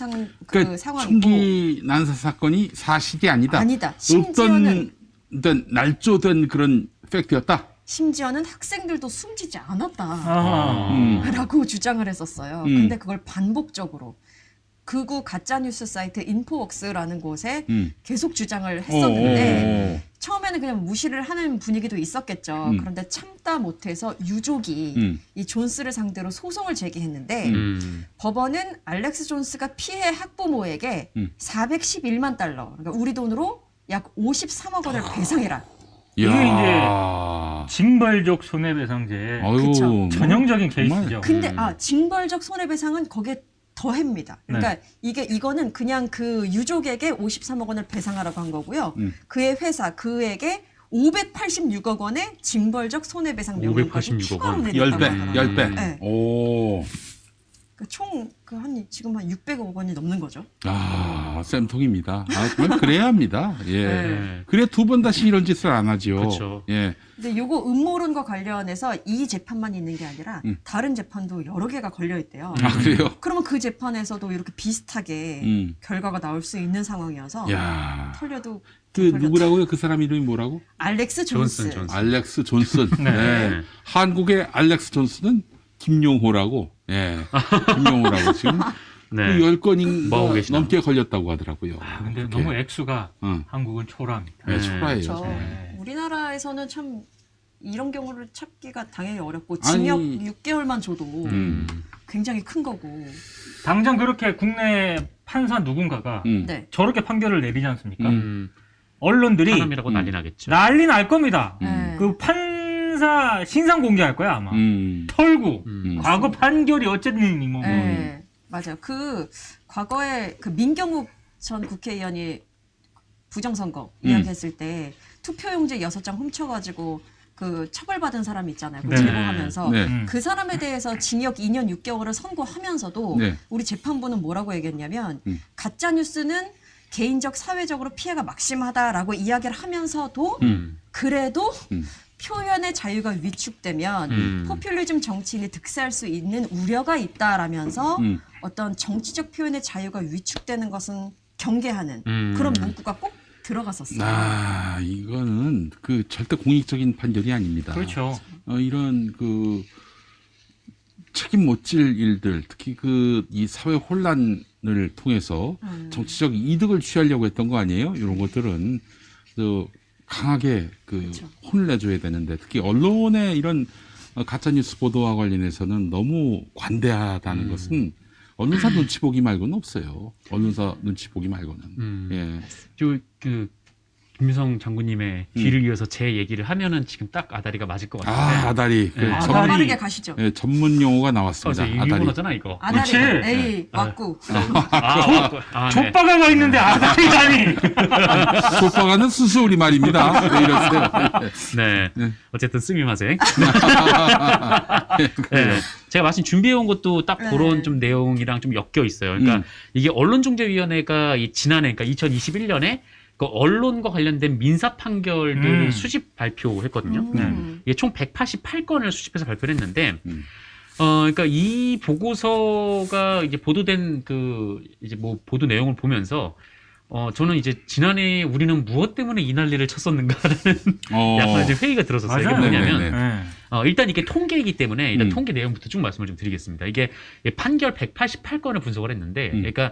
그러니까 상황이고 총기 난사 사건이 사실이 아니다. 아니다. 심지어는 어떤 날조된 그런 팩트였다. 심지어는 학생들도 숨지지 않았다. 아하. 라고 주장을 했었어요. 근데 그걸 반복적으로 극우 가짜뉴스 사이트 인포웍스라는 곳에 계속 주장을 했었는데 처음에는 그냥 무시를 하는 분위기도 있었겠죠. 그런데 참다 못해서 유족이 이 존스를 상대로 소송을 제기했는데 법원은 알렉스 존스가 피해 학부모에게 411만 달러, 그러니까 우리 돈으로 약 53억 원을 배상해라. 이게 이야. 이제 징벌적 손해배상제 그쵸. 전형적인 케이스죠. 근데 징벌적 손해배상은 거기에 더합니다. 그러니까 이거는 그냥 그 유족에게 53억 원을 배상하라고 한 거고요. 그의 회사 그에게 586억 원의 징벌적 손해배상 명령까지 586억 추가로 원. 내렸다고 10배, 하더라고요. 10배. 네. 오. 지금 한 600억 원이 넘는 거죠. 아, 쌤통입니다. 정말 그래야 합니다. 예. 네. 그래 두 번 다시 이런 짓을 안 하죠. 그렇죠. 예. 근데 요거 음모론과 관련해서 이 재판만 있는 게 아니라 다른 재판도 여러 개가 걸려 있대요. 아, 그래요? 그러면 그 재판에서도 이렇게 비슷하게 결과가 나올 수 있는 상황이어서 야. 털려도 그 털렸다. 누구라고요? 그 사람 이름이 뭐라고? 알렉스 존스. 존슨. 알렉스 존슨. 네. 네. 한국의 알렉스 존슨은 김용호라고. 예. 김용호라고 지금 네. 그 10건인가 뭐하고 계시나? 넘게 걸렸다고 하더라고요. 근데 그렇게. 너무 액수가 응. 한국은 초라합니다. 네, 초라해요. 그렇죠. 정말. 우리나라에서는 참 이런 경우를 찾기가 당연히 어렵고 징역 아니, 6개월만 줘도 굉장히 큰 거고. 당장 그렇게 국내 판사 누군가가 네. 저렇게 판결을 내리지 않습니까? 음. 언론들이 사람이라고 난리 나겠죠. 난리 날 겁니다. 네. 그 판사 신상 공개할 거야 아마. 털고 과거 판결이 어쨌든 뭐. 네, 맞아요. 그 과거에 그 민경욱 전 국회의원이 부정선거 이야기했을 때 투표용지 6장 훔쳐가지고 그 처벌받은 사람 있잖아요. 그 네. 제보하면서 네. 그 사람에 대해서 징역 2년 6개월을 선고하면서도 네. 우리 재판부는 뭐라고 얘기했냐면 가짜 뉴스는 개인적 사회적으로 피해가 막심하다라고 이야기를 하면서도 그래도 표현의 자유가 위축되면 포퓰리즘 정치인이 득세할 수 있는 우려가 있다라면서 어떤 정치적 표현의 자유가 위축되는 것은 경계하는 그런 문구가 꼭 들어갔었어요. 아, 이거는 그 절대 공익적인 판결이 아닙니다. 그렇죠. 이런 그 책임 못 질 일들, 특히 그 이 사회 혼란을 통해서 정치적 이득을 취하려고 했던 거 아니에요? 이런 것들은 그 강하게 그 그렇죠. 혼을 내줘야 되는데 특히 언론의 이런 가짜 뉴스 보도와 관련해서는 너무 관대하다는 것은 언론사 눈치 보기 말고는 없어요. 언론사 눈치 보기 말고는. 예. 그 김유성 장군님의 뒤를 이어서 제 얘기를 하면은 지금 딱 아다리가 맞을 것 같은데. 아, 아다리. 그 네. 전문, 빠르게 가시죠. 예, 전문 용어가 나왔습니다. 이 아다리. 일본어잖아 이거. 아다리, 그치? 에이, 왔구. 네. 족바가가 있는데 아다리다니. 소파가는 순수 우리 말입니다. 왜 이러세요? 네. 어쨌든 스미마셍. 네. 제가 마침 준비해온 것도 딱 네. 그런 좀 내용이랑 좀 엮여 있어요. 그러니까 이게 언론중재위원회가 지난해, 그러니까 2021년에 그 언론과 관련된 민사 판결들을 수집 발표했거든요. 이게 총 188건을 수집해서 발표를 했는데, 그러니까 이 보고서가 이제 보도된 그 이제 뭐 보도 내용을 보면서 저는 이제 지난해 우리는 무엇 때문에 이 난리를 쳤었는가라는 약간 이제 회의가 들었었어요. 이게 맞아요. 뭐냐면 네네네. 일단 이게 통계이기 때문에 일단 통계 내용부터 쭉 말씀을 좀 드리겠습니다. 이게 판결 188건을 분석을 했는데, 그러니까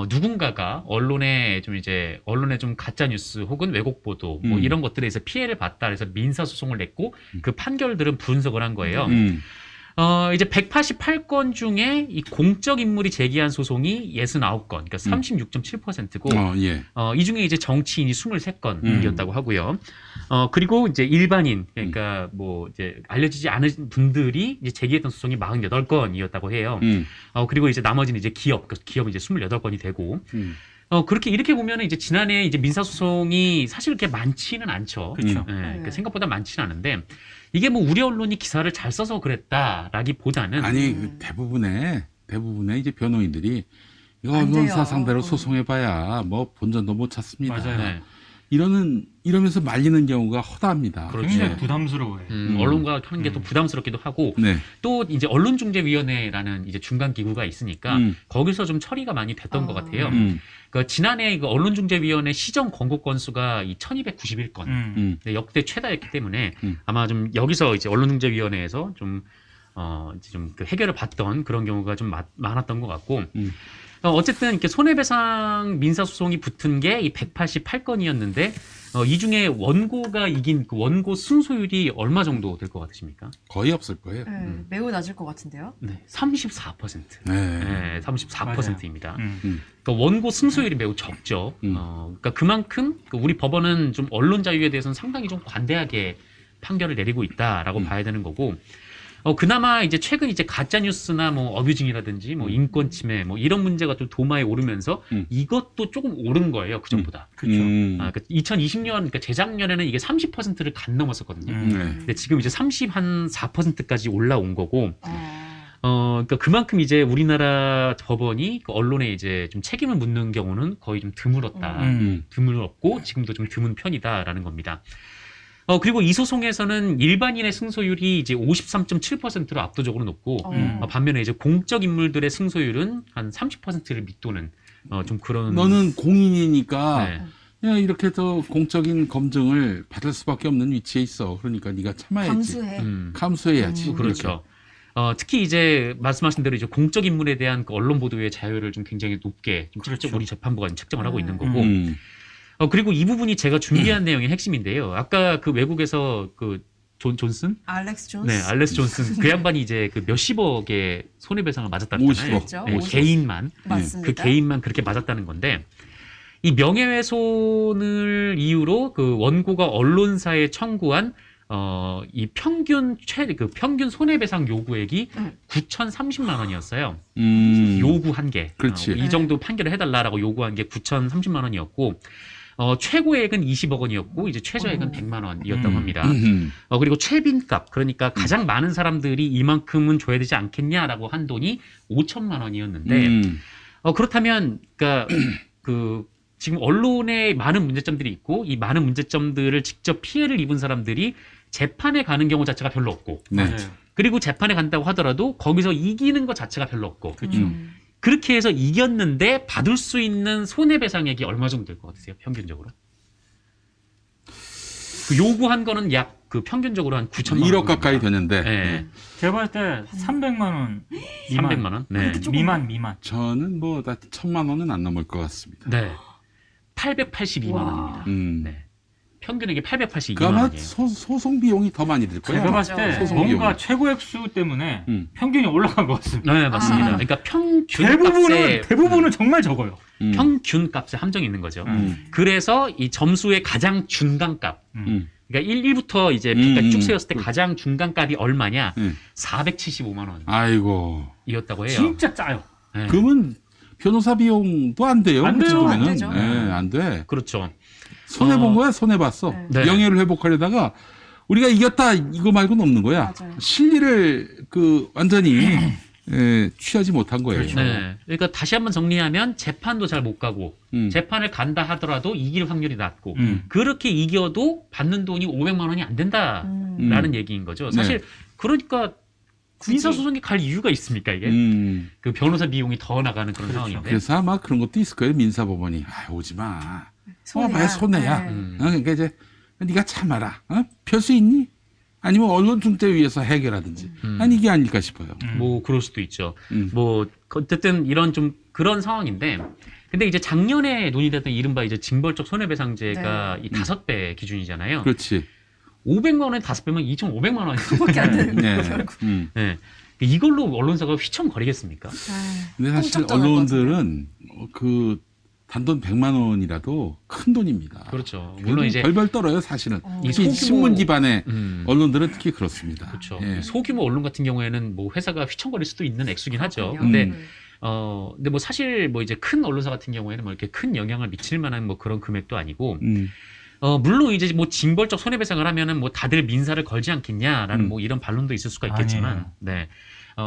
누군가가 언론에 좀 가짜 뉴스 혹은 왜곡 보도 뭐 이런 것들에서 피해를 봤다 그래서 민사 소송을 냈고 그 판결들은 분석을 한 거예요. 이제 188건 중에 이 공적 인물이 제기한 소송이 69건, 그러니까 36.7%고, 예. 이 중에 이제 정치인이 23건이었다고 하고요. 그리고 이제 일반인, 그러니까 뭐 이제 알려지지 않은 분들이 이제 제기했던 소송이 48건이었다고 해요. 그리고 이제 나머지는 이제 기업이 이제 28건이 되고, 그렇게 이렇게 보면은 이제 지난해 이제 민사소송이 사실 그렇게 많지는 않죠. 그렇죠. 예, 그러니까 생각보다 많지는 않은데 이게 뭐 우리 언론이 기사를 잘 써서 그랬다라기보다는 아니 그 대부분의 이제 변호인들이 이거 안 언론사 돼요. 상대로 소송해봐야 뭐 본전도 못 찾습니다. 맞아요. 네. 이러면서 말리는 경우가 허다합니다. 그렇죠. 굉장히 부담스러워요. 언론과 하는 게 또 부담스럽기도 하고 네. 또 이제 언론중재위원회라는 이제 중간 기구가 있으니까 거기서 좀 처리가 많이 됐던 것 같아요. 그러니까 지난해 그 언론중재위원회 시정 권고 건수가 이 1,291건 역대 최다였기 때문에 아마 좀 여기서 이제 언론중재위원회에서 좀 이제 좀 그 해결을 받던 그런 경우가 좀 많았던 것 같고. 어쨌든 이렇게 손해배상 민사소송이 붙은 게 이 188건이었는데 이 중에 원고가 이긴 그 원고 승소율이 얼마 정도 될 것 같으십니까? 거의 없을 거예요. 네, 매우 낮을 것 같은데요. 네, 34%. 네. 네, 34%입니다. 음. 그러니까 원고 승소율이 매우 적죠. 그러니까 그만큼 우리 법원은 좀 언론 자유에 대해서는 상당히 좀 관대하게 판결을 내리고 있다라고 봐야 되는 거고. 그나마 이제 최근 이제 가짜 뉴스나 뭐 어뷰징이라든지 뭐 인권 침해 뭐 이런 문제가 좀 도마에 오르면서 이것도 조금 오른 거예요 그 전보다. 그렇죠. 그러니까 2020년 그러니까 재작년에는 이게 30%를 간 넘었었거든요. 네. 근데 지금 이제 34%까지 올라온 거고. 어, 그러니까 그만큼 이제 우리나라 법원이 그 언론에 이제 좀 책임을 묻는 경우는 거의 좀 드물었다. 드물었고 지금도 좀 드문 편이다라는 겁니다. 그리고 이 소송에서는 일반인의 승소율이 이제 53.7%로 압도적으로 높고, 반면에 이제 공적 인물들의 승소율은 한 30%를 밑도는, 좀 그런. 너는 공인이니까 네. 그냥 이렇게 더 공적인 검증을 받을 수밖에 없는 위치에 있어. 그러니까 네가 참아야지. 감수해. 감수해야지. 그렇죠. 특히 이제 말씀하신 대로 이제 공적 인물에 대한 그 언론 보도의 자유를 좀 굉장히 높게 좀 그렇죠. 우리 재판부가 책정을 하고 있는 거고, 그리고 이 부분이 제가 준비한 내용의 핵심인데요. 아까 그 외국에서 그 존슨? 알렉스 존스. 네, 알렉스 존슨. 그 양반이 이제 그 몇십억의 손해배상을 맞았다는 50억. 네, 50억. 개인만. 맞습니다. 그 개인만 그렇게 맞았다는 건데, 이 명예훼손을 이유로 그 원고가 언론사에 청구한 이 그 평균 손해배상 요구액이 9,030만 원이었어요. 요구한 게. 그렇지. 이 정도 판결을 해달라라고 요구한 게 9,030만 원이었고, 최고액은 20억 원이었고, 이제 최저액은 100만 원이었던 겁니다. 그리고 최빈값, 그러니까 가장 많은 사람들이 이만큼은 줘야 되지 않겠냐라고 한 돈이 5천만 원이었는데, 그렇다면, 그러니까, 지금 언론에 많은 문제점들이 있고, 이 많은 문제점들을 직접 피해를 입은 사람들이 재판에 가는 경우 자체가 별로 없고, 네. 맞아요. 그리고 재판에 간다고 하더라도 거기서 이기는 것 자체가 별로 없고, 그렇죠. 그렇게 해서 이겼는데 받을 수 있는 손해배상액이 얼마 정도 될 것 같으세요? 평균적으로? 그 요구한 거는 약 그 평균적으로 한 9천만 원. 1억 가까이 되는데 네. 제가 봤을 때 300만 원 미만. 300만 원? 네. 미만. 저는 뭐 1,000만 원은 안 넘을 것 같습니다. 네. 882만 원입니다. 네. 평균액이 882만 그 아마 원이에요. 소송 비용이 더 많이 들 거예요. 제가 봤을 때 소송 뭔가 비용이. 최고액 수 때문에 평균이 올라간 것 같습니다. 네, 맞습니다. 그러니까 대부분은 정말 적어요. 평균 값에 함정이 있는 거죠. 그래서 이 점수의 가장 중간값. 그러니까 1부터 이제 100까지 쭉 세웠을 때 가장 중간값이 얼마냐? 475만 아이고. 원이었다고 해요. 진짜 짜요. 네. 그러면 변호사 비용도 안 돼요. 안 그 돼요. 정도면은. 안 되죠. 네, 안 돼. 그렇죠. 손해 본 거야, 손해 봤어. 네. 명예를 회복하려다가 우리가 이겼다 이거 말고는 없는 거야. 맞아요. 실리를 완전히 취하지 못한 거예요. 그렇죠. 네. 그러니까 다시 한번 정리하면 재판도 잘 못 가고 음. 재판을 간다 하더라도 이길 확률이 낮고 그렇게 이겨도 받는 돈이 500만 원이 안 된다라는 얘기인 거죠. 사실 그러니까 민사소송이 갈 이유가 있습니까 이게? 그 변호사 비용이 더 나가는 그런 상황인데. 그래서 아마 그런 것도 있을 거예요. 민사법원이. 오지 마. 왜 손해야. 네. 그러니까 이제 네가 참아라. 펼 수 있니? 아니면 언론중재위에서 해결하든지. 아니 이게 아닐까 싶어요. 뭐 그럴 수도 있죠. 뭐 어쨌든 이런 좀 그런 상황인데, 근데 이제 작년에 논의됐던 이른바 이제 징벌적 손해배상제가 이 5배 기준이잖아요. 그렇지. 500만 원에 5배면 2,500만 원이 그밖에 안 되는 네. 거죠. 네. 이걸로 언론사가 휘청거리겠습니까? 근데 사실 꼼짝 떠날 것 언론들은 그 단돈 100만 원이라도 큰 돈입니다. 그렇죠. 물론 이제 벌벌 떨어요, 사실은. 이 특히 소규모- 신문 기반의 언론들은 특히 그렇습니다. 그렇죠. 예. 소규모 언론 같은 경우에는 뭐 회사가 휘청거릴 수도 있는 액수긴 하죠. 그렇군요. 근데 근데 뭐 사실 뭐 이제 큰 언론사 같은 경우에는 뭐 이렇게 큰 영향을 미칠 만한 뭐 그런 금액도 아니고, 물론 이제 뭐 징벌적 손해배상을 하면은 뭐 다들 민사를 걸지 않겠냐라는 뭐 이런 반론도 있을 수가 있겠지만, 아니에요. 네.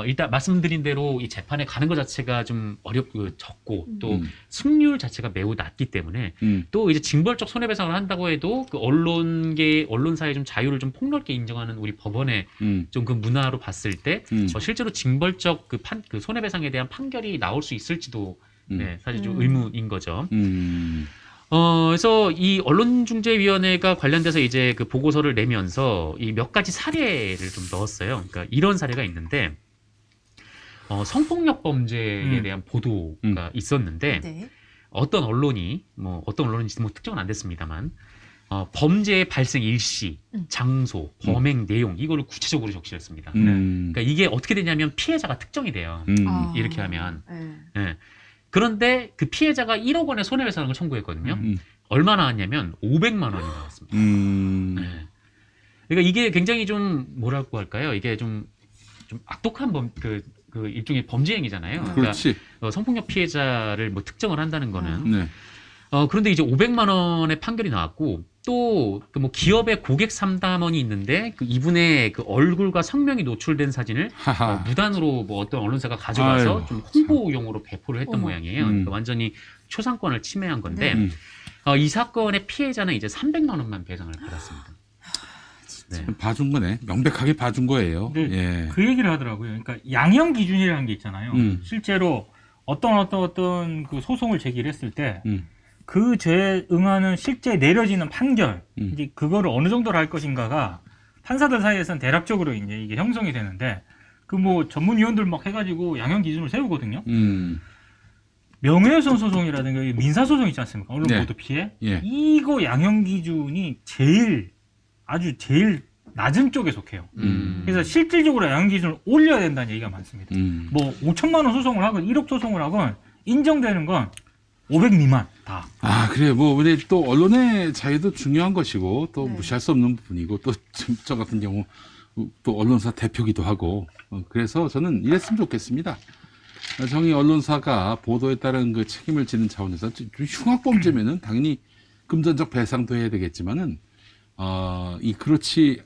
일단 말씀드린 대로 이 재판에 가는 것 자체가 좀 어렵고 적고 또 승률 자체가 매우 낮기 때문에 또 이제 징벌적 손해배상을 한다고 해도 그 언론사의 좀 자유를 좀 폭넓게 인정하는 우리 법원의 좀 그 문화로 봤을 때 실제로 징벌적 그 손해배상에 대한 판결이 나올 수 있을지도 네, 사실 좀 의문인 거죠. 그래서 이 언론중재위원회가 관련돼서 이제 그 보고서를 내면서 이 몇 가지 사례를 좀 넣었어요. 그러니까 이런 사례가 있는데, 성폭력 범죄에 대한 보도가 있었는데, 네. 어떤 언론인지 뭐 특정은 안 됐습니다만, 범죄의 발생 일시, 장소, 범행 내용, 이거를 구체적으로 적시했습니다. 그러니까 이게 어떻게 되냐면 피해자가 특정이 돼요. 이렇게 하면. 네. 네. 그런데 그 피해자가 1억 원의 손해배상을 청구했거든요. 얼마 나왔냐면 500만 원이 나왔습니다. 네. 그러니까 이게 굉장히 좀 뭐라고 할까요? 이게 좀 악독한 그 일종의 범죄 행위잖아요. 그러니까 그렇지. 성폭력 피해자를 뭐 특정을 한다는 거는. 네. 그런데 이제 500만 원의 판결이 나왔고, 또 그 뭐 기업의 고객 상담원이 있는데 그 이분의 그 얼굴과 성명이 노출된 사진을 무단으로 뭐 어떤 언론사가 가져가서 아유, 좀 홍보용으로 배포를 했던 모양이에요. 그러니까 완전히 초상권을 침해한 건데, 이 사건의 피해자는 이제 300만 원만 배상을 받았습니다. 네. 봐준 거네. 명백하게 봐준 거예요. 근데 예. 그 얘기를 하더라고요. 그러니까 양형 기준이라는 게 있잖아요. 실제로 어떤 그 소송을 제기를 했을 때 그 죄에 응하는 실제 내려지는 판결, 이제 그거를 어느 정도로 할 것인가가 판사들 사이에서는 대략적으로 이제 이게 형성이 되는데, 그 뭐 전문위원들 막 해가지고 양형 기준을 세우거든요. 명예훼손 소송이라든가 민사 소송 있지 않습니까? 언론 네. 보도 피해. 예. 이거 양형 기준이 아주 제일 낮은 쪽에 속해요. 그래서 실질적으로 양형 기준을 올려야 된다는 얘기가 많습니다. 뭐 5천만 원 소송을 하건 1억 소송을 하건 인정되는 건 500 미만 다. 그래요. 뭐, 우리 또 언론의 자유도 중요한 것이고, 또 네. 무시할 수 없는 부분이고, 또 저 같은 경우, 또 언론사 대표기도 하고, 그래서 저는 이랬으면 좋겠습니다. 정의 언론사가 보도에 따른 그 책임을 지는 차원에서 좀 흉악범죄면은 당연히 금전적 배상도 해야 되겠지만은, 이 그렇지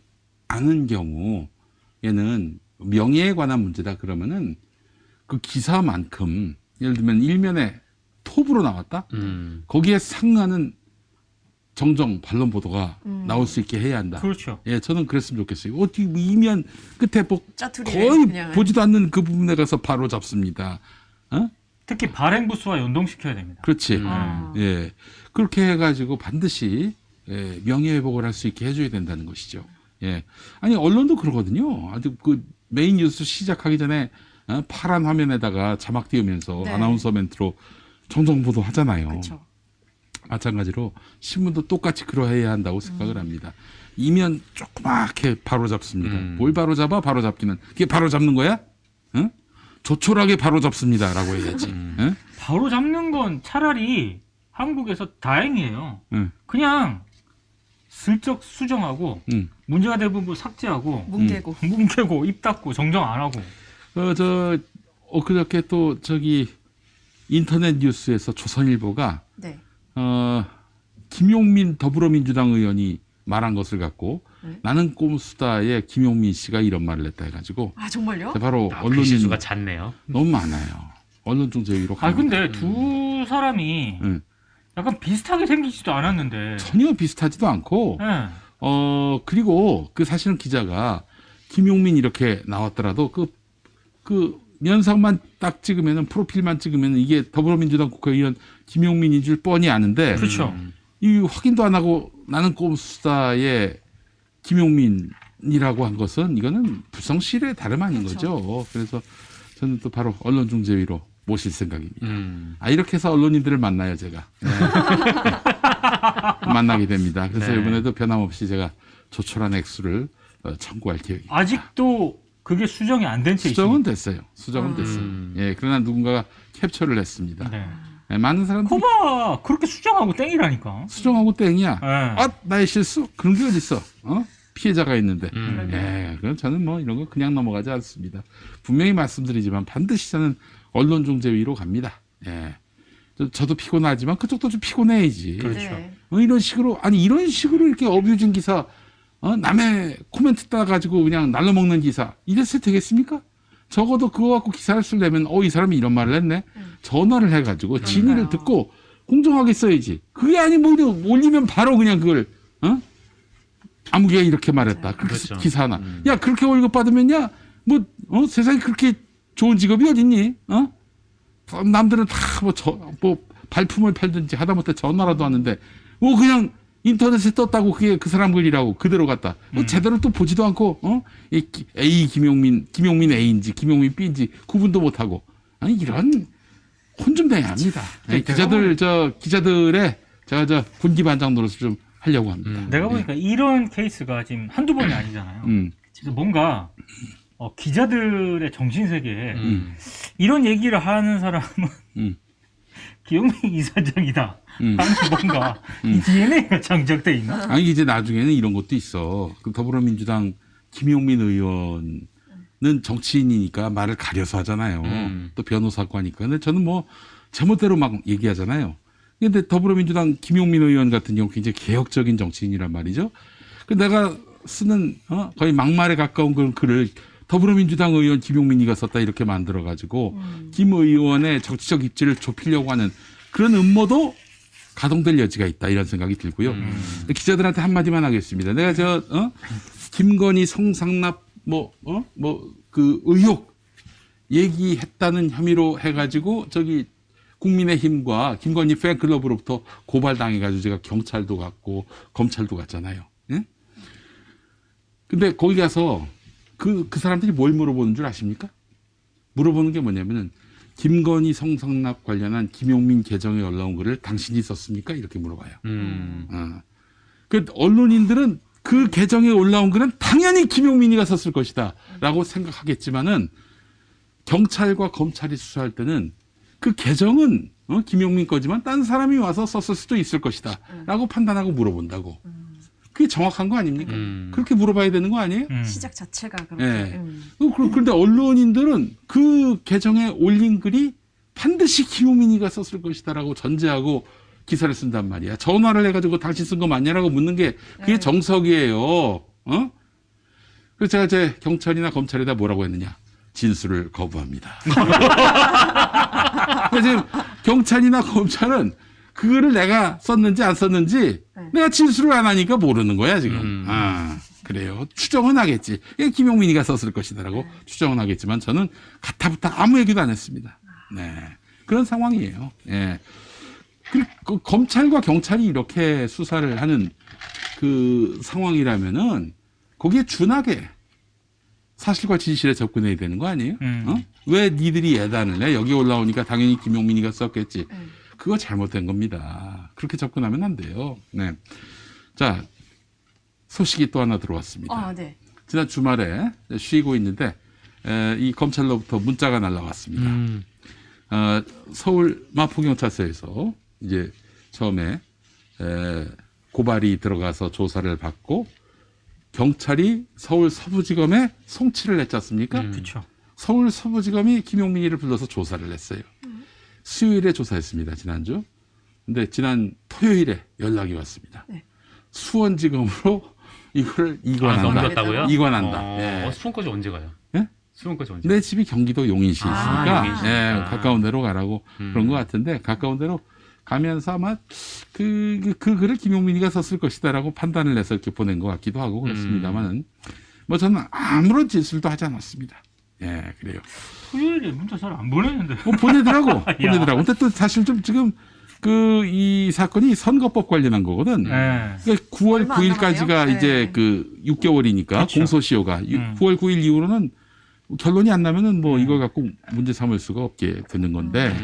않은 경우에는 명예에 관한 문제다 그러면은 그 기사만큼, 예를 들면 일면에 톱으로 나왔다? 거기에 상응하는 정정 반론 보도가 나올 수 있게 해야 한다. 그렇죠. 예, 저는 그랬으면 좋겠어요. 어떻게 이면 끝에 짜투리를 거의 그냥. 보지도 않는 그 부분에 가서 바로 잡습니다. 특히 발행부수와 연동시켜야 됩니다. 그렇지. 아. 예, 그렇게 해가지고 반드시 명예회복을 할 수 있게 해줘야 된다는 것이죠. 예, 아니 언론도 그러거든요. 아주 그 메인 뉴스 시작하기 전에 파란 화면에다가 자막 띄우면서 네. 아나운서 멘트로 정정 보도 하잖아요. 그렇죠. 마찬가지로 신문도 똑같이 그러해야 한다고 생각을 합니다. 이면 조그맣게 바로 잡습니다. 뭘 바로 잡아? 바로 잡기는. 그게 바로 잡는 거야? 응? 조촐하게 바로 잡습니다라고 해야지. 응? 바로 잡는 건 차라리 한국에서 다행이에요. 응. 그냥 슬쩍 수정하고 응. 문제가 대부분 삭제하고 뭉개고. 입 닫고 정정 안 하고. 그저께 또 저기 인터넷 뉴스에서 조선일보가 네. 김용민 더불어민주당 의원이 말한 것을 갖고 네. 나는 꼼수다의 김용민 씨가 이런 말을 했다 해가지고 아 정말요? 바로 언론 글씨수가 잦네요. 너무 많아요. 언론중재위로 근데 두 사람이 응. 약간 비슷하게 생기지도 않았는데. 전혀 비슷하지도 않고 네. 그리고 그 사실은 기자가 김용민 이렇게 나왔더라도 그 면상만 딱 찍으면은 프로필만 찍으면은 이게 더불어민주당 국회의원 김용민인 줄 뻔히 아는데 그렇죠. 이 확인도 안 하고 나는 꼼수다의 김용민이라고 한 것은 이거는 불성실의 다름 아닌 그렇죠. 거죠. 그래서 저는 또 바로 언론중재위로 모실 생각입니다. 음. 이렇게 해서 언론인들을 만나요, 제가. 네. 만나게 됩니다. 그래서 네. 이번에도 변함없이 제가 조촐한 액수를 청구할 계획입니다. 아직도 그게 수정이 안 된 채 수정은 있습니다. 됐어요. 수정은 됐어요. 예, 그러나 누군가가 캡처를 했습니다. 네. 예, 많은 사람들이 거봐 그렇게 수정하고 땡이라니까. 수정하고 땡이야. 네. 나의 실수? 그런 게 어딨어? 피해자가 있는데. 음. 예, 그럼 저는 뭐 이런 거 그냥 넘어가지 않습니다. 분명히 말씀드리지만 반드시 저는 언론중재위로 갑니다. 예. 저도 피곤하지만 그쪽도 좀 피곤해야지. 그렇죠. 네. 이런 식으로 이렇게 어뷰징 기사, 남의 코멘트 따가지고 그냥 날라먹는 기사 이랬을 되겠습니까? 적어도 그거 갖고 기사를 쓰려면 이 사람이 이런 말을 했네. 전화를 해가지고 진위를 듣고 공정하게 써야지. 그게 아니면 올리면 바로 그냥 그걸 아무개가 이렇게 말했다. 그렇게 그렇죠. 기사 하나. 야 그렇게 월급 받으면야 세상에 그렇게 좋은 직업이 어딨니? 남들은 다 발품을 팔든지 하다못해 전화라도 하는데 그냥 인터넷에 떴다고 그게 그 사람 글이라고 그대로 갔다. 제대로 또 보지도 않고 A 김용민 A인지 김용민 B인지 구분도 못하고 이런 혼 좀 내야 합니다. 기자들의 저 군기 반장 노릇을 좀 하려고 합니다. 내가 보니까 이런 케이스가 지금 한두 번이 아니잖아요. 그래서 뭔가 기자들의 정신세계에 이런 얘기를 하는 사람은 기영민 이사장이다. 하는 뭔가 이 DNA가 장착돼 있나? 아니 이제 나중에는 이런 것도 있어. 그 더불어민주당 김용민 의원은 정치인이니까 말을 가려서 하잖아요. 또 변호사과니까. 근데 저는 제멋대로 막 얘기하잖아요. 근데 더불어민주당 김용민 의원 같은 경우 굉장히 개혁적인 정치인이란 말이죠. 그 내가 쓰는 거의 막말에 가까운 그런 글을 더불어민주당 의원 김용민이가 썼다 이렇게 만들어가지고 김 의원의 정치적 입지를 좁히려고 하는 그런 음모도 가동될 여지가 있다 이런 생각이 들고요. 기자들한테 한마디만 하겠습니다. 내가 김건희 성상납 그 의혹 얘기했다는 혐의로 해가지고 국민의힘과 김건희 팬클럽으로부터 고발당해가지고 제가 경찰도 갔고 검찰도 갔잖아요. 예? 근데 거기 가서 그 사람들이 뭘 물어보는 줄 아십니까? 물어보는 게 뭐냐면은 김건희 성상납 관련한 김용민 계정에 올라온 글을 당신이 썼습니까? 이렇게 물어봐요. 그 언론인들은 그 계정에 올라온 글은 당연히 김용민이가 썼을 것이다 라고 생각하겠지만은 경찰과 검찰이 수사할 때는 그 계정은 김용민 거지만 딴 사람이 와서 썼을 수도 있을 것이다 라고 판단하고 물어본다고. 그게 정확한 거 아닙니까? 그렇게 물어봐야 되는 거 아니에요? 시작 자체가 그렇게. 네. 그런데 언론인들은 그 계정에 올린 글이 반드시 김용민이가 썼을 것이다라고 전제하고 기사를 쓴단 말이야. 전화를 해가지고 당신 쓴 거 맞냐라고 묻는 게 그게 정석이에요. 그래서 제가 경찰이나 검찰에다 뭐라고 했느냐? 진술을 거부합니다. 지금 경찰이나 검찰은 그거를 내가 썼는지 안 썼는지 내가 진술을 안 하니까 모르는 거야 지금. 그래요. 추정은 하겠지. 김용민이가 썼을 것이다라고 추정은 하겠지만 저는 가타부타 아무 얘기도 안 했습니다. 네, 그런 상황이에요. 예. 그 검찰과 경찰이 이렇게 수사를 하는 그 상황이라면은 거기에 준하게 사실과 진실에 접근해야 되는 거 아니에요? 왜 니들이 예단을 해? 여기 올라오니까 당연히 김용민이가 썼겠지. 그거 잘못된 겁니다. 그렇게 접근하면 안 돼요. 네. 자, 소식이 또 하나 들어왔습니다. 네. 지난 주말에 쉬고 있는데 이 검찰로부터 문자가 날라왔습니다. 서울 마포경찰서에서 이제 처음에 고발이 들어가서 조사를 받고 경찰이 서울 서부지검에 송치를 했지 않습니까? 그렇죠. 서울 서부지검이 김용민이를 불러서 조사를 했어요. 수요일에 조사했습니다. 지난주. 근데 지난 토요일에 연락이 왔습니다. 네. 수원지검으로 이걸 이관한다. 넘겼다고요? 이관한다. 예. 수원까지 언제 가요? 예? 수원까지 언제? 내 집이 경기도 용인시에 있으니까 용인시. 가까운 데로 가라고 그런 것 같은데 가까운 데로 가면서 아마 그 글을 김용민이가 썼을 것이다라고 판단을 해서 이렇게 보낸 것 같기도 하고 그렇습니다만은 저는 아무런 진술도 하지 않았습니다. 예, 그래요. 토요일에 문자 잘 안 보내는데. 보내더라고. 근데 또 사실 좀 지금 이 사건이 선거법 관련한 거거든. 그러니까 9월 얼마 안 9일까지가 남았네요. 이제 네. 6개월이니까 그렇죠. 공소시효가 9월 9일 이후로는 결론이 안 나면은 이걸 갖고 문제 삼을 수가 없게 되는 건데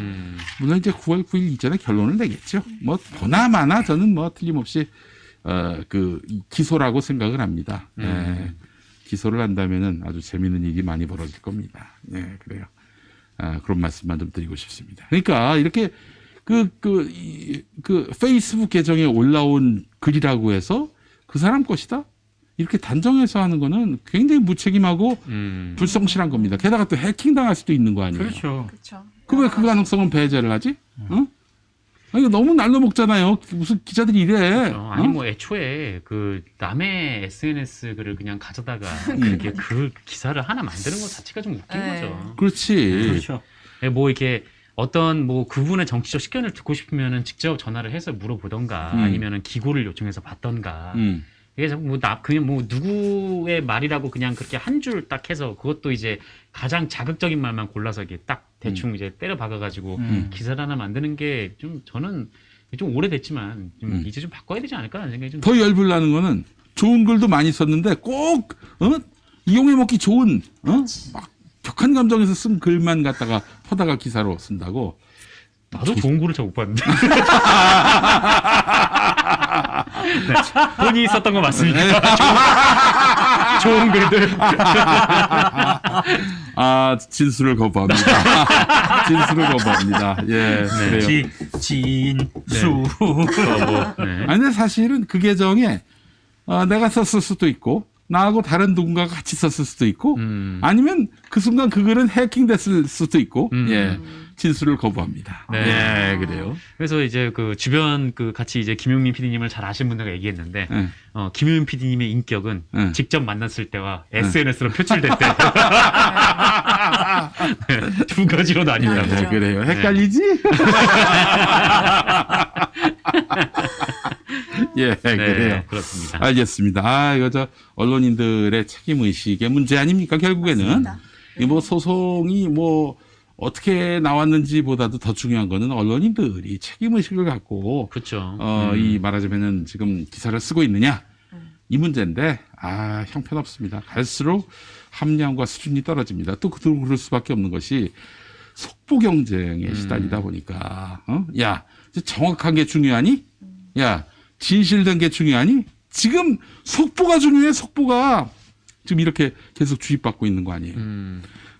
물론 이제 9월 9일 이전에 결론을 내겠죠. 보나마나 저는 틀림없이 기소라고 생각을 합니다. 예. 기소를 한다면은 아주 재미있는 일이 많이 벌어질 겁니다. 네, 그래요. 그런 말씀만 좀 드리고 싶습니다. 그러니까 이렇게 그 페이스북 계정에 올라온 글이라고 해서 그 사람 것이다? 이렇게 단정해서 하는 거는 굉장히 무책임하고 불성실한 겁니다. 게다가 또 해킹 당할 수도 있는 거 아니에요. 그렇죠. 그렇죠. 그 왜 그 가능성은 배제를 하지? 어? 아니, 너무 날로 먹잖아요. 무슨 기자들이 이래. 아니 어? 뭐 애초에 그 남의 SNS 글을 그냥 가져다가 그게 그 기사를 하나 만드는 것 자체가 좀 웃긴 네. 거죠. 그렇지. 그렇죠. 뭐 이렇게 어떤 뭐 그분의 정치적 식견을 듣고 싶으면은 직접 전화를 해서 물어보던가 음. 아니면은 기고를 요청해서 받던가. 음. 이게 그냥 뭐 누구의 말이라고 그냥 그렇게 한 줄 딱 해서 그것도 이제 가장 자극적인 말만 골라서 이게 딱 대충 이제 때려 박아가지고 기사를 하나 만드는 게 좀 저는 좀 오래됐지만 좀 이제 좀 바꿔야 되지 않을까라는 생각이 좀. 더 열불나는 거는 좋은 글도 많이 썼는데 꼭 이용해 먹기 좋은 막 격한 감정에서 쓴 글만 갖다가 퍼다가 기사로 쓴다고. 나도 좋은 글을 잘 못 봤는데. 네, 본인이 썼던 거 맞습니다. 좋은 글들. 아, 진술을 거부합니다. 진술을 거부합니다. 예, 그래요. 진수. 뭐, 네. 아니, 근데 사실은 그 계정에 내가 썼을 수도 있고 나하고 다른 누군가가 같이 썼을 수도 있고 아니면 그 순간 그 글은 해킹됐을 수도 있고 예, 진술을 거부합니다. 네. 예, 그래요. 그래서 이제 그 주변 그 같이 이제 김용민 PD님을 잘 아시는 분들과 얘기했는데 예. 김용민 PD님의 인격은 응. 직접 만났을 때와 SNS로 표출될 때. 네, 두 가지로 나뉜다고. 네, 그래요. 헷갈리지? 예, 그래요. 네, 그렇습니다. 알겠습니다. 아, 이거 언론인들의 책임 의식의 문제 아닙니까? 결국에는 맞습니다. 이 뭐 소송이 뭐 어떻게 나왔는지보다도 더 중요한 거는 언론인들이 책임 의식을 갖고 그렇죠. 이 말하자면은 지금 기사를 쓰고 있느냐 이 문제인데 형편없습니다. 갈수록 함량과 수준이 떨어집니다. 또 그럴 수밖에 없는 것이 속보 경쟁에 시달리다 보니까 야, 정확한 게 중요하니? 야, 진실된 게 중요하니? 지금 속보가 중요해. 속보가 지금 이렇게 계속 주입받고 있는 거 아니에요.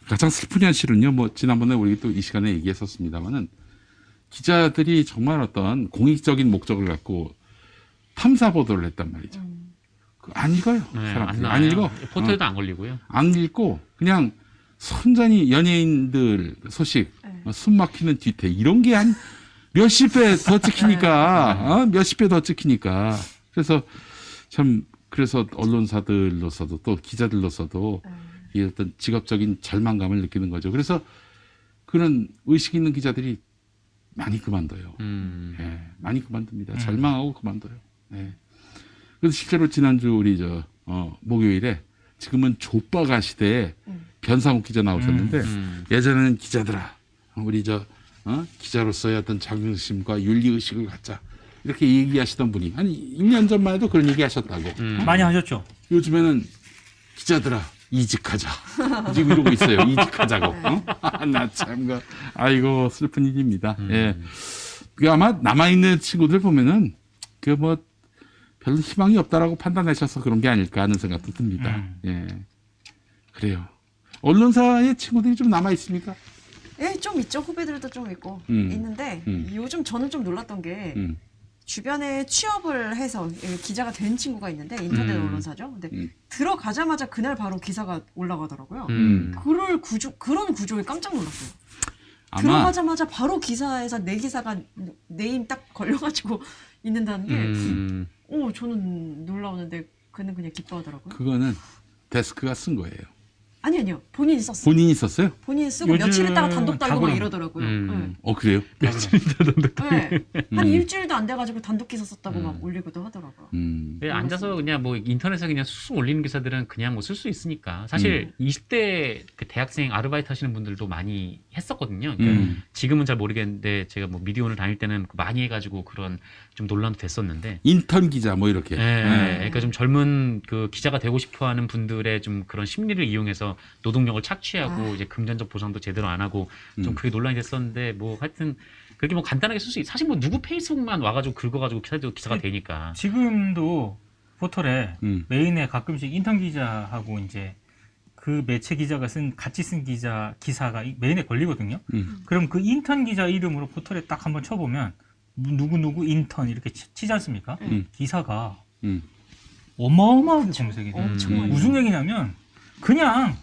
가장 슬픈 현실은요. 뭐 지난번에 우리 또 이 시간에 얘기했었습니다만은 기자들이 정말 어떤 공익적인 목적을 갖고 탐사 보도를 했단 말이죠. 안 읽어요. 네, 사람들이 안 안 나와요. 읽어. 포털에도 안 걸리고요. 안 읽고 그냥 선전히 연예인들 소식, 숨 막히는 뒤태 이런 게 한 몇십 배 더 찍히니까 몇십 배 더 찍히니까 그래서 참 그래서 언론사들로서도 또 기자들로서도 이 어떤 직업적인 절망감을 느끼는 거죠. 그래서 그런 의식 있는 기자들이 많이 그만둬요. 예, 많이 그만둡니다. 절망하고 그만둬요. 예. 그래서 실제로 지난주 우리 목요일에 지금은 족바가 시대에 변상욱 기자 나오셨는데 예전에는 기자들아 우리 기자로서의 어떤 자긍심과 윤리의식을 갖자 이렇게 얘기하시던 분이 한 1년 전만 해도 그런 얘기 하셨다고. 많이 하셨죠. 요즘에는 기자들아 이직하자 지금 이러고 있어요. 이직하자고. 나 참 아이고 슬픈 일입니다. 예. 그 아마 남아있는 친구들 보면은 그 뭐 별로 희망이 없다라고 판단하셔서 그런 게 아닐까 하는 생각도 듭니다. 예. 그래요. 언론사의 친구들이 좀 남아 있습니까? 예, 좀 있죠. 후배들도 좀 있고 있는데 요즘 저는 좀 놀랐던 게 주변에 취업을 해서 기자가 된 친구가 있는데 인터넷 언론사죠. 근데 들어가자마자 그날 바로 기사가 올라가더라고요. 그런 구조에 깜짝 놀랐어요. 아마 들어가자마자 바로 기사에서 내 기사가 네임 딱 걸려가지고 있는다는 게 저는 놀라우는데 그는 그냥 기뻐하더라고요. 그거는 데스크가 쓴 거예요. 아니요. 본인이 썼어요. 본인이 썼어요? 본인이 쓰고 요즘 며칠 있다가 단독 달고 막 다 그럼. 이러더라고요. 네. 그래요? 네. 한 일주일도 안 돼가지고 단독 기사 썼다고 막 올리고도 하더라고요. 앉아서 그냥 뭐 인터넷에 그냥 쑥 올리는 기사들은 그냥 뭐 쓸 수 있으니까 사실 20대 그 대학생 아르바이트 하시는 분들도 많이 했었거든요. 그러니까 지금은 잘 모르겠는데 제가 뭐 미디어오늘 다닐 때는 많이 해가지고 그런 좀 논란도 됐었는데. 인턴 기자 뭐 이렇게. 그러니까 좀 젊은 그 기자가 되고 싶어하는 분들의 좀 그런 심리를 이용해서 노동력을 착취하고 이제 금전적 보상도 제대로 안 하고 좀 그게 논란이 됐었는데 뭐 하여튼 그렇게 뭐 간단하게 쓸 수 있. 사실 뭐 누구 페이스북만 와가지고 긁어가지고 기사가 되니까. 지금도 포털에 메인에 가끔씩 인턴 기자하고 이제 그 매체 기자가 같이 쓴 기사가 메인에 걸리거든요. 그럼 그 인턴 기자 이름으로 포털에 딱 한번 쳐보면 누구 인턴 이렇게 치지 않습니까? 기사가 어마어마하게 검색이 돼요. 엄청 많이. 무슨 얘기냐면 그냥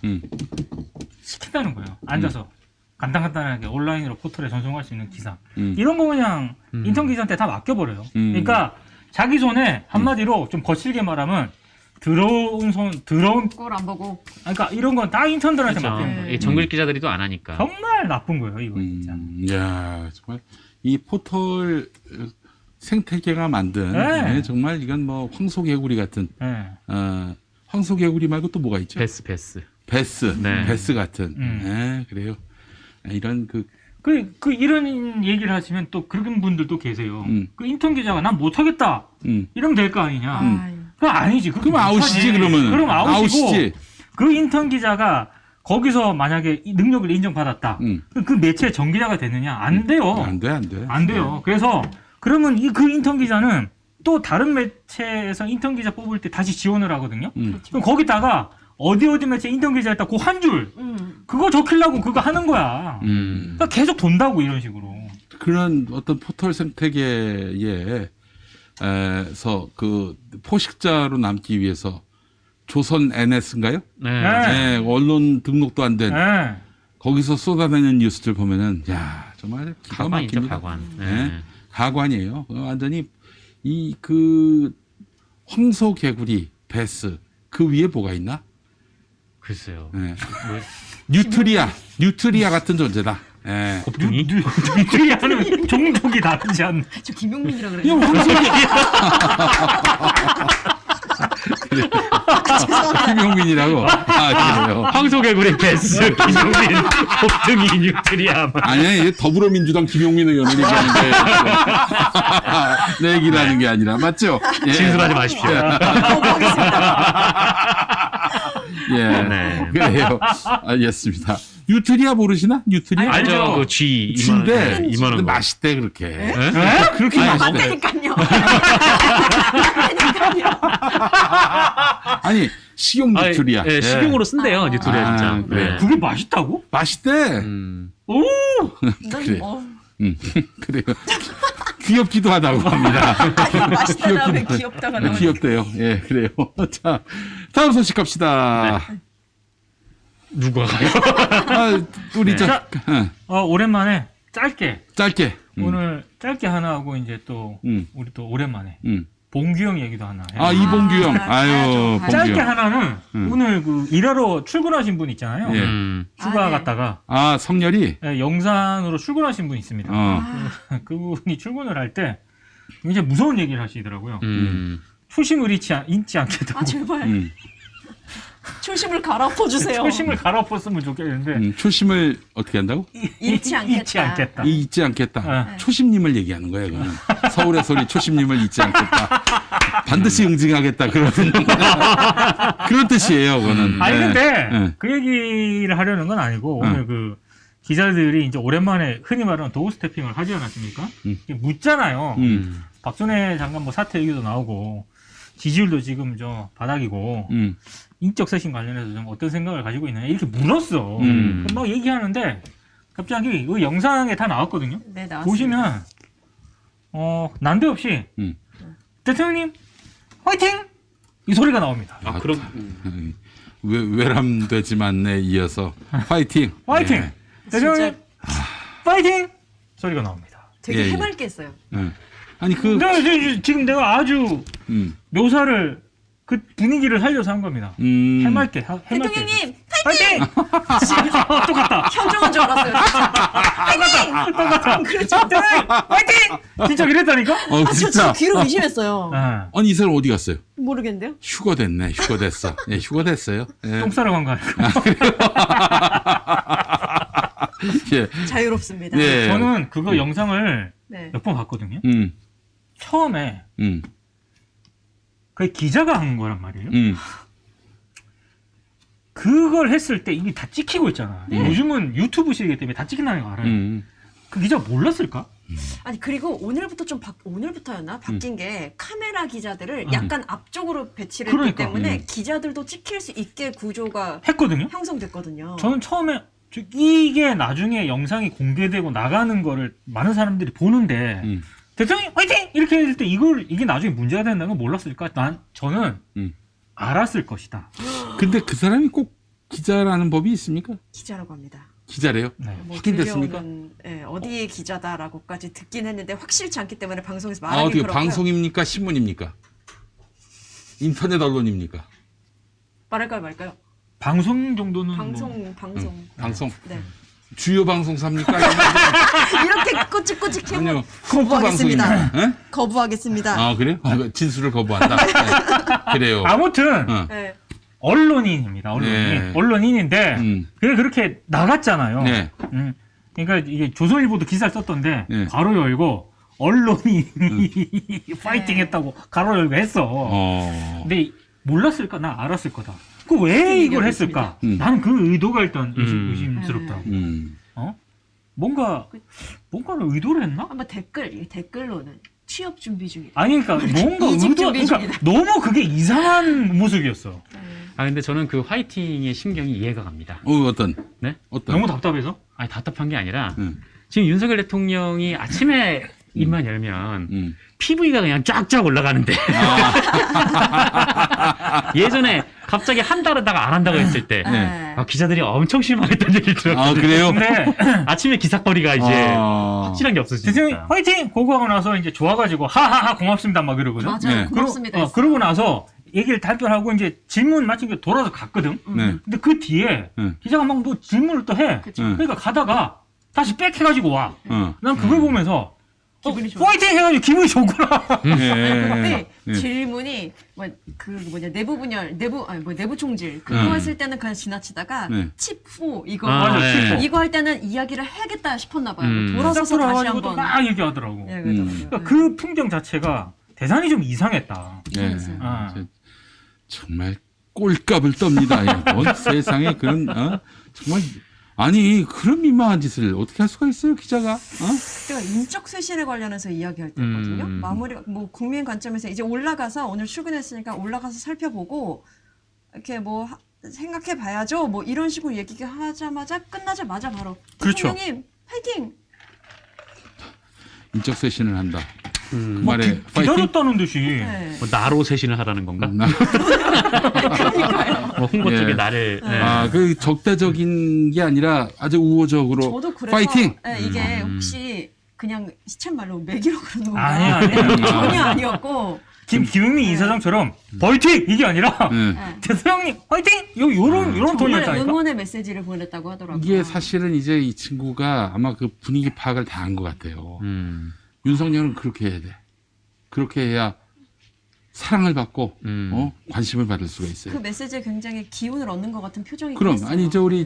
시킨다는 거예요. 앉아서 간단하게 온라인으로 포털에 전송할 수 있는 기사 이런 거 그냥 인턴 기자한테 다 맡겨버려요. 그러니까 자기 손에 한마디로 좀 거칠게 말하면 더러운 꼴 안 보고. 그러니까 이런 건 다 인턴들한테 그렇죠. 맡기는 거예요. 이 정글 기자들이도 안 하니까. 정말 나쁜 거예요, 이거 진짜. 야 정말 이 포털 생태계가 만든 네. 네, 정말 이건 뭐 황소개구리 같은 네. 황소개구리 말고 또 뭐가 있죠? 베스. 베스 네. 같은. 네, 그래요. 이런 이런 얘기를 하시면 또 그런 분들도 계세요. 그 인턴 기자가 난 못하겠다. 음. 이러면 될 거 아니냐. 아유. 그건 아니지. 그럼 아웃이지 그러면. 그럼 아웃이고. 아웃이지. 그 인턴 기자가 거기서 만약에 이 능력을 인정받았다. 그럼 그 매체의 정기자가 되느냐? 안 돼요. 안 돼. 안 돼요. 그래서 그러면 그 인턴 기자는 또 다른 매체에서 인턴 기자 뽑을 때 다시 지원을 하거든요. 그럼 거기다가 어디 매체 인턴 기자 했다 그 한 줄. 그거 적히려고 그거 하는 거야. 그러니까 계속 돈다고 이런 식으로. 그런 어떤 포털 생태계에서 그 포식자로 남기 위해서 조선 NS인가요? 네. 네, 언론 등록도 안 된 네. 거기서 쏟아내는 뉴스들 보면은 야 정말 기가 가관이죠, 막힙니다. 가관. 네. 네. 가관이에요. 완전히 이 그 황소개구리 베스 그 위에 뭐가 있나? 글쎄요. 네. 뭐, 뉴트리아 같은 존재다. 예. 곱둥이? 둘이 하는 종족이 다르지 않나. 저 김용민이라 이 그래요. 김용민이라고. 아 그래요. 황소개구리 베스, 김용민, 곱둥이, 뉴트리아. 아니야, 이게 더불어민주당 김용민 의원을 얘기하는 거예요. 내 얘기를 하는 게 아니라 맞죠? 예. 진술하지 마십시오. 예. 네. 그래요. 알겠습니다. 뉴트리아 모르시나? 뉴트리아? 알죠? 그 G G인데 이만한 거. 맛있대 그렇게. 네? 그렇게 아니, 맛있대. 맞다니까요. 아니 식용 뉴트리아. 예, 식용으로 쓴대요, 뉴트리아 아, 진짜. 그래요. 네. 그게 맛있다고? 맛있대. 오! 그래. 넌 그래요. 귀엽기도 하다고 합니다. 맛있다 다음에 귀엽기도- 귀엽다가 나오네. 귀엽대요. 예, 그래요. 자, 다음 소식 갑시다. 누가 가요? 아, 우리 네. 자, 오랜만에 짧게 짧게. 오늘 짧게 하나 하고 이제 또 음. 우리 또 오랜만에 음. 봉규형 얘기도 하나 해요. 아, 이봉규 형. 아, 아유, 봐야죠. 봉규 짧게 형. 하나는 오늘 그 일하러 출근하신 분 있잖아요. 예. 휴가 아, 네. 갔다가 아, 성렬이? 영산으로 출근하신 분이 있습니다. 그분이 출근을 할 때 굉장히 무서운 얘기를 하시더라고요. 초심을 잊지 않겠다고. 아 제발 음. 초심을 갈아엎어 주세요. 초심을 갈아엎었으면 좋겠는데 초심을 어떻게 한다고? 잃지 않겠다. 잊지 않겠다. 잊지 않겠다. 네. 초심님을 얘기하는 거예요, 그거는. 서울의 소리 초심님을 잊지 않겠다. 반드시 응징하겠다. 그런 뜻이에요, 그거는. 아니 네. 근데 네. 그 얘기를 하려는 건 아니고 오늘 그 기자들이 이제 오랜만에 흔히 말하는 도구 스태핑을 하지 않았습니까? 이게 묻잖아요. 박준혜 장관 뭐 사퇴 얘기도 나오고 지지율도 지금 저 바닥이고 인적 쇄신 관련해서 좀 어떤 생각을 가지고 있느냐 이렇게 물었어. 그럼 막 얘기하는데 갑자기 그 영상에 다 나왔거든요. 네, 나왔습니다. 보시면 난데없이 대통령님 화이팅! 이 소리가 나옵니다. 아, 그럼. 외람되지만에 이어서 화이팅! 화이팅! 예. 대통령님 파이팅! 소리가 나옵니다. 되게 예, 예. 해맑게 했어요. 예. 아니, 지금 내가 아주 음. 묘사를 그 분위기를 살려서 한 겁니다. 해맑게. 대통령님 파이팅! 똑같다. 현종한 줄 알았어요. 파이팅! 똑같다. 그렇죠. 파이팅! 진짜 그랬다니까? 어, 저 진짜. 귀로 의심했어요. 네. 아니, 이 사람 어디 갔어요? 모르겠는데요. 휴가 됐네. 휴가 됐어. 예, 휴가 됐어요. 예. 똥 싸러 간 거 아니고. 예. 자유롭습니다. 예. 저는 그거 영상을 네. 몇 번 봤거든요. 음. 처음에 그 기자가 한 거란 말이에요. 그걸 했을 때 이미 다 찍히고 있잖아. 요즘은 유튜브 시대이기 때문에 다 찍힌다는 거 알아요. 그 기자가 몰랐을까? 아니 그리고 오늘부터 오늘부터였나 바뀐 게 카메라 기자들을 약간 앞쪽으로 배치를 했기 그러니까. 때문에 기자들도 찍힐 수 있게 구조가 했거든요. 형성됐거든요. 저는 처음에 이게 나중에 영상이 공개되고 나가는 거를 많은 사람들이 보는데 대통령 화이팅! 이렇게 할 때 이게 나중에 문제가 된다는 걸 몰랐을까? 저는 알았을 것이다. 근데 그 사람이 꼭 기자라는 법이 있습니까? 기자라고 합니다. 기자래요? 네. 뭐 확인됐습니까? 들려오는, 예, 어디의 기자다라고까지 듣긴 했는데 확실치 않기 때문에 방송에서 아, 말하기 어떻게 그렇고요. 방송입니까? 신문입니까? 인터넷 언론입니까? 말할까요 말까요? 방송 정도는 방송. 방송? 네. 주요 방송사입니까? 이렇게 꼬치꼬치 아니요. 캐면 콩쿠 거부하겠습니다. 방송입니까? 예? 거부하겠습니다. 아, 그래요? 아, 진술을 거부한다. 네. 그래요. 아무튼 어. 네. 언론인입니다. 네. 언론인인데 그게 그렇게 나갔잖아요. 네. 그러니까 이게 조선일보도 기사를 썼던데 네. 괄호 열고 언론인이 파이팅했다고 괄호 열고 했어. 근데 몰랐을까? 난 알았을 거다. 그 왜 이걸 했을까? 나는 그 의도가 일단 의심스럽다고. 뭔가를 의도를 했나? 한번 댓글로는 취업 준비 중이다. 아니 그러니까 뭔가 이직 의도 준비 그러니까 중이다. 너무 그게 이상한 모습이었어. 아 근데 저는 그 화이팅의 심경이 이해가 갑니다. 어떤? 네? 어떤? 너무 답답해서? 아니 답답한 게 아니라 응. 지금 윤석열 대통령이 아침에 입만 열면 PV가 그냥 쫙쫙 올라가는데 예전에 갑자기 한다르다가 안 한다고 했을 때 네. 기자들이 엄청 실망했던 얘기를 들었거든요. 아, 그래요? 근데 아침에 기사거리가 이제 확실한 게 대통령이 없어지니까. 화이팅! 고고하고 나서 이제 좋아가지고 하하하 고맙습니다 막 이러거든. 맞아요. 네. 고맙습니다. 했어요. 그러고 나서 얘기를 답변하고 이제 질문 마친 게 돌아서 갔거든. 네. 근데 그 뒤에 기자가 막 뭐 질문을 또 해. 그쵸. 그러니까 가다가 다시 백 해가지고 와. 난 그걸 보면서 기분이 좋아. 화이팅 해가지고 기분이 좋구나. 근데 네. 질문이 내부 총질 그거 했을 때는 그냥 지나치다가 네. 칩4 이거 맞아, 칩4. 이거 할 때는 이야기를 해야겠다 싶었나 봐요. 음. 돌아서서 다시 돌아가지고 한번 또막 얘기하더라고. 예, 그러더라고요. 그러니까 그 풍경 자체가 대단히 좀 이상했다. 네. 아. 정말 꼴값을 떱니다. 뭔 세상에 그런 정말 아니 그런 민망한 짓을 어떻게 할 수가 있어요 기자가? 제가 인적 쇄신에 관련해서 이야기할 때거든요. 마무리 뭐 국민 관점에서 이제 올라가서 오늘 출근했으니까 올라가서 살펴보고 이렇게 뭐 생각해 봐야죠. 뭐 이런 식으로 얘기하자마자 끝나자마자 바로 그렇죠. 대통령님 파이팅. 인적 쇄신을 한다. 그 뭐 말에 파이팅. 기다렸다는 듯이. 네. 뭐 나로 쇄신을 하라는 건가? 뭐 홍보 쪽에 예. 나를. 네. 그 적대적인 게 아니라 아주 우호적으로 저도 그래서 파이팅. 이게 혹시 그냥 시쳇말로 매기로 그러는 건가? 아니야. 전혀 아니었고 김용민 이사장처럼 파이팅 이게 아니라 네. 대통령님 파이팅 요런 정말 톤이었다니까. 응원의 메시지를 보냈다고 하더라고요. 이게 사실은 이제 이 친구가 아마 그 분위기 파악을 다 한 것 같아요. 윤석열은 그렇게 해야 돼. 그렇게 해야 사랑을 받고 관심을 받을 수가 있어요. 그 메시지에 굉장히 기운을 얻는 것 같은 표정이 그럼 있어요. 아니 우리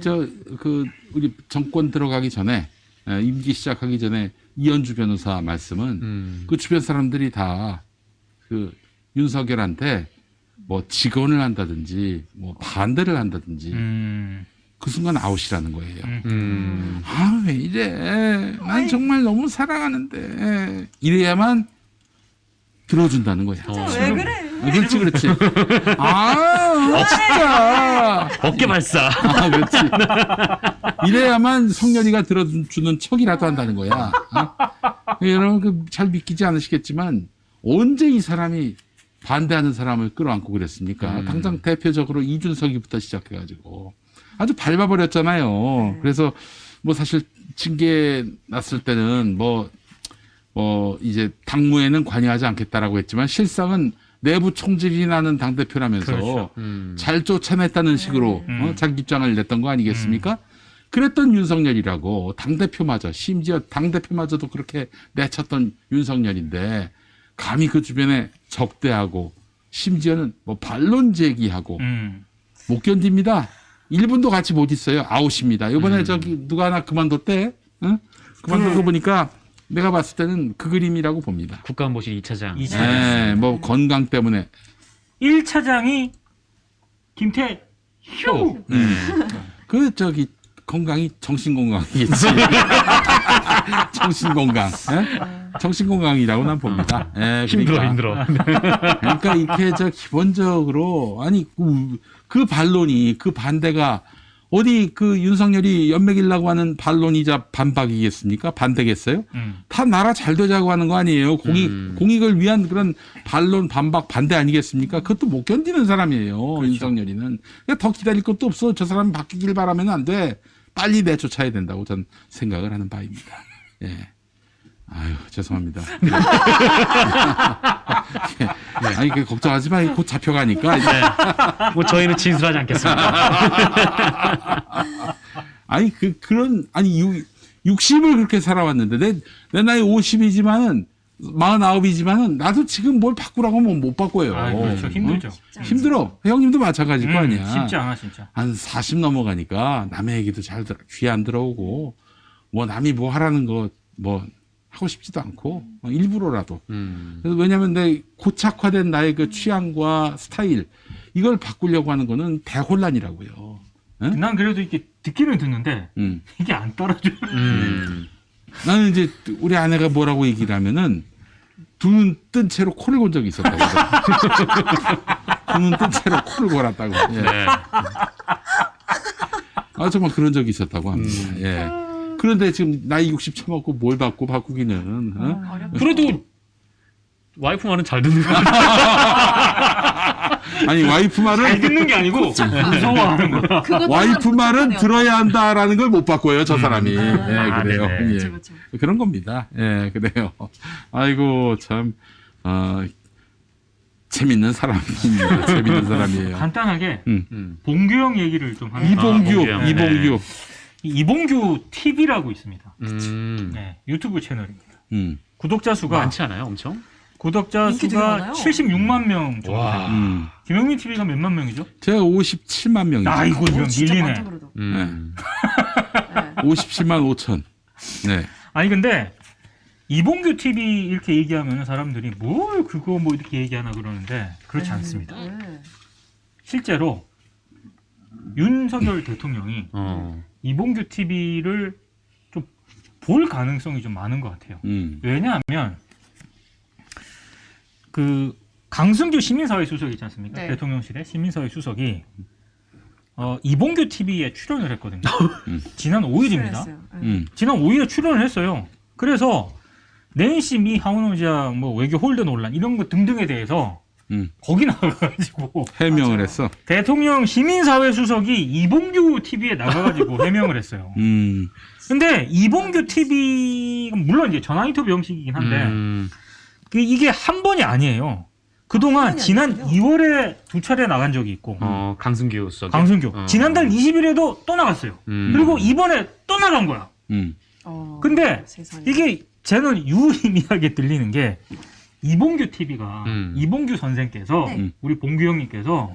정권 들어가기 전에 임기 시작하기 전에 이현주 변호사 말씀은 그 주변 사람들이 다 그 윤석열한테 뭐 직언을 한다든지 뭐 반대를 한다든지 그 순간 아웃이라는 거예요. 아, 왜 이래? 난 정말 너무 사랑하는데 이래야만 들어준다는 거야. 왜 그래? 그렇지, 그렇지. 진짜. 어깨 발사. 그렇지. 이래야만 성렬이가 들어주는 척이라도 한다는 거야. 여러분 잘 믿기지 않으시겠지만 언제 이 사람이 반대하는 사람을 끌어안고 그랬습니까? 당장 대표적으로 이준석이부터 시작해가지고 아주 밟아버렸잖아요. 그래서 뭐 사실 징계 났을 때는 이제 당무에는 관여하지 않겠다라고 했지만 실상은 내부 총질이 나는 당대표라면서 그렇죠. 잘 쫓아냈다는 식으로 자기 입장을 냈던 거 아니겠습니까? 그랬던 윤석열이라고 당대표마저 심지어 당대표마저도 그렇게 내쳤던 윤석열인데 감히 그 주변에 적대하고 심지어는 뭐 반론 제기하고 못 견딥니다. 1분도 같이 못 있어요. 아웃입니다. 이번에 누가 하나 그만뒀대. 응? 그만둔 거 보니까 내가 봤을 때는 그 그림이라고 봅니다. 국가안보실 2차장. 네, 뭐 건강 때문에. 1차장이 김태효. 건강이 정신건강이겠지. 정신건강. 정신건강이라고 난 봅니다. 힘들어. 그러니까 이렇게 기본적으로 아니 그 반론이 그 반대가 어디 그 윤석열이 연맥이려고 하는 반론이자 반박이겠습니까? 반대겠어요? 다 나라 잘 되자고 하는 거 아니에요? 공익을 위한 그런 반론, 반박, 반대 아니겠습니까? 그것도 못 견디는 사람이에요. 윤석열이는. 그러니까 더 기다릴 것도 없어. 저 사람이 바뀌길 바라면 안 돼. 빨리 내쫓아야 된다고 저는 생각을 하는 바입니다. 예. 아유, 죄송합니다. 예. 아니, 그 걱정하지 마. 곧 잡혀가니까. 뭐 저희는 진술하지 않겠습니다. 아니, 아니, 60을 그렇게 살아왔는데, 내 나이 50이지만은, 49이지만은, 나도 지금 뭘 바꾸라고 하면 못 바꿔요. 아, 그렇죠. 힘들죠. 힘들어. 형님도 마찬가지일 거 아니야. 쉽지 않아, 진짜. 한 40 넘어가니까 남의 얘기도 잘 귀에 안 들어오고, 뭐 남이 뭐 하라는 거, 뭐, 하고 싶지도 않고, 일부러라도. 그래서 왜냐면 내 고착화된 나의 그 취향과 스타일, 이걸 바꾸려고 하는 거는 대혼란이라고요. 응? 난 그래도 이렇게 듣기는 듣는데, 이게 안 따라줘요. 나는 이제 우리 아내가 뭐라고 얘기를 하면은 두 눈 뜬 채로 코를 곤 적이 있었다고. 두 눈 뜬 채로 코를 골았다고. 예. 네. 아, 정말 그런 적이 있었다고 합니다. 예. 그런데 지금 나이 60 쳐먹고 뭘 바꾸기는. 어? 그래도 와이프 말은 잘 듣는 거 같아요. 아니, 와이프 잘 말은, 듣는 게 아니고, 무서워하는 거야. 와이프 말은 들어야 한다라는 걸 못 바꿔요, 저 사람이. 예, 그래요. 네네. 예. 그렇죠, 그렇죠. 그런 겁니다. 예, 그래요. 아이고, 참, 재밌는 사람입니다. 재밌는 사람이에요. 간단하게, 음. 봉규 형 얘기를 좀 하면. 이봉규, 형. 이봉규. 이봉규 TV라고 있습니다. 음. 네, 유튜브 채널입니다. 음. 구독자 수가 많지 않아요, 엄청? 구독자 인기 되게 수가 많아요. 76만 명 정도. 와. 돼요. 김영민 TV가 몇만 명이죠? 제가 57만 명이죠. 아, 이거 좀 진짜 밀리네. 많다 그래도. 네. 네. 57만 5천. 네. 아니 근데 이봉규 TV 이렇게 얘기하면 사람들이 뭘 그거 뭐 이렇게 얘기하나 그러는데 그렇지 않습니다. 네. 실제로 윤석열 대통령이 어. 이봉규 TV를 좀 볼 가능성이 좀 많은 것 같아요. 왜냐하면 그 강승규 시민사회 수석 있지 않습니까? 네. 대통령실의 시민사회 수석이 이봉규 TV에 출연을 했거든요. 지난 5일입니다. 출연했어요. 네. 지난 5일에 출연을 했어요. 그래서 낸시 미 하원의장 뭐 외교 홀대 논란 이런 거 등등에 대해서 거기 나가가지고 해명을 맞아요. 했어. 대통령 시민사회 수석이 이봉규 TV에 나가가지고 해명을 했어요. 근데 이봉규 TV가 물론 이제 전화 인터뷰 형식이긴 한데 이게 한 번이 아니에요. 그동안 한 번이 지난 아니군요. 2월에 두 차례 나간 적이 있고 강승규 수석. 강승규 지난달 20일에도 또 나갔어요. 그리고 이번에 또 나간 거야. 근데 세상에. 이게 저는 유의미하게 들리는 게 이봉규 TV가 이봉규 선생께서 네. 우리 봉규 형님께서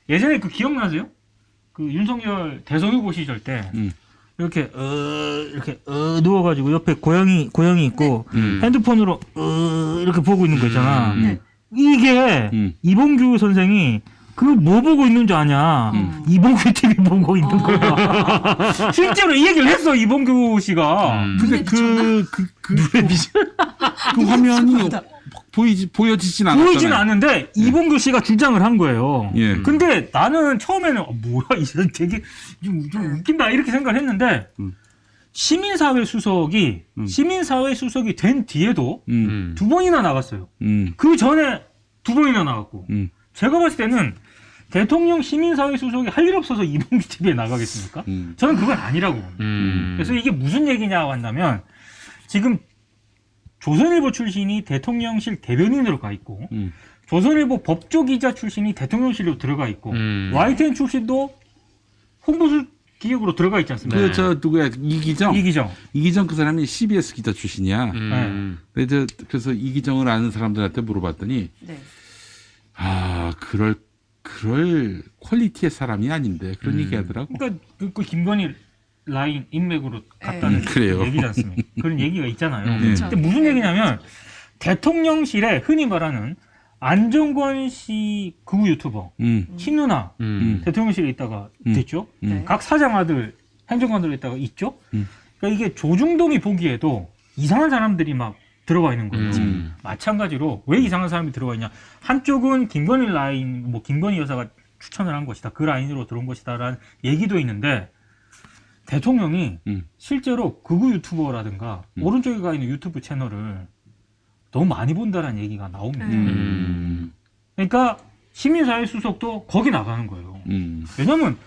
예전에 그 기억나세요? 그 윤석열 대선 후보 시절 때 이렇게 누워가지고 옆에 고양이 있고 핸드폰으로 이렇게 보고 있는 거 있잖아. 네. 이게 이봉규 선생이 그 뭐 보고 있는 줄 아냐? 이봉규 TV 보고 있는 거야. 실제로 이 얘기를 했어 이봉규 씨가. 근데 그 화면이 보여지진 않았잖아요. 보이진 않는데 이봉규 씨가 주장을 한 거예요. 예. 근데 나는 처음에는 뭐야 이 사람 되게 좀 웃긴다 이렇게 생각을 했는데 시민사회 수석이 된 뒤에도 두 번이나 나갔어요. 그 전에 두 번이나 나갔고 제가 봤을 때는 대통령 시민사회 수석이 할 일 없어서 이봉규 TV에 나가겠습니까? 저는 그건 아니라고 봅니다. 그래서 이게 무슨 얘기냐고 한다면 지금 조선일보 출신이 대통령실 대변인으로 가 있고 조선일보 법조기자 출신이 대통령실로 들어가 있고 YTN 출신도 홍보수 기획으로 들어가 있지 않습니까? 그 저 누구야 이기정 이기정 그 사람이 CBS 기자 출신이야. 그래서 이기정을 아는 사람들한테 물어봤더니 네. 그럴 퀄리티의 사람이 아닌데 그런 얘기하더라고. 그러니까 그 김건희 라인 인맥으로 갔다는 그래요. 얘기지 않습니까? 그런 얘기가 있잖아요. 그렇죠. 근데 무슨 얘기냐면 대통령실에 흔히 말하는 안정권 씨 극우 유튜버 친누나 대통령실에 있다가 됐죠. 네. 각 사장 아들 행정관들 있다가 있죠. 그러니까 이게 조중동이 보기에도 이상한 사람들이 막 들어와 있는 거예요. 마찬가지로 왜 이상한 사람이 들어와 있냐? 한쪽은 김건희 라인, 뭐 김건희 여사가 추천을 한 것이다. 그 라인으로 들어온 것이다라는 얘기도 있는데 대통령이 실제로 극우 유튜버라든가 오른쪽에 가 있는 유튜브 채널을 너무 많이 본다라는 얘기가 나옵니다. 그러니까 시민사회 수석도 거기 나가는 거예요. 왜냐면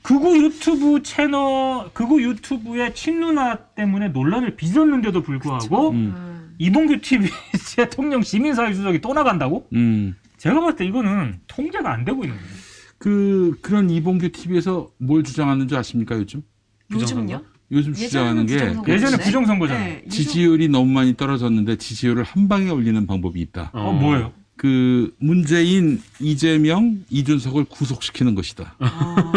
극우 유튜브 채널, 극우 유튜브의 친누나 때문에 논란을 빚었는데도 불구하고 이봉규 TV 대통령 시민사회 수석이 또 나간다고? 제가 봤을 때 이거는 통제가 안 되고 있는 거예요. 그런 이봉규 TV에서 뭘 주장하는 줄 아십니까 요즘? 요즘요? 요즘 주장하는 게 예전에 부정선거잖아요. 네, 지지율이 너무 많이 떨어졌는데 지지율을 한 방에 올리는 방법이 있다. 뭐예요? 문재인, 이재명, 이준석을 구속시키는 것이다.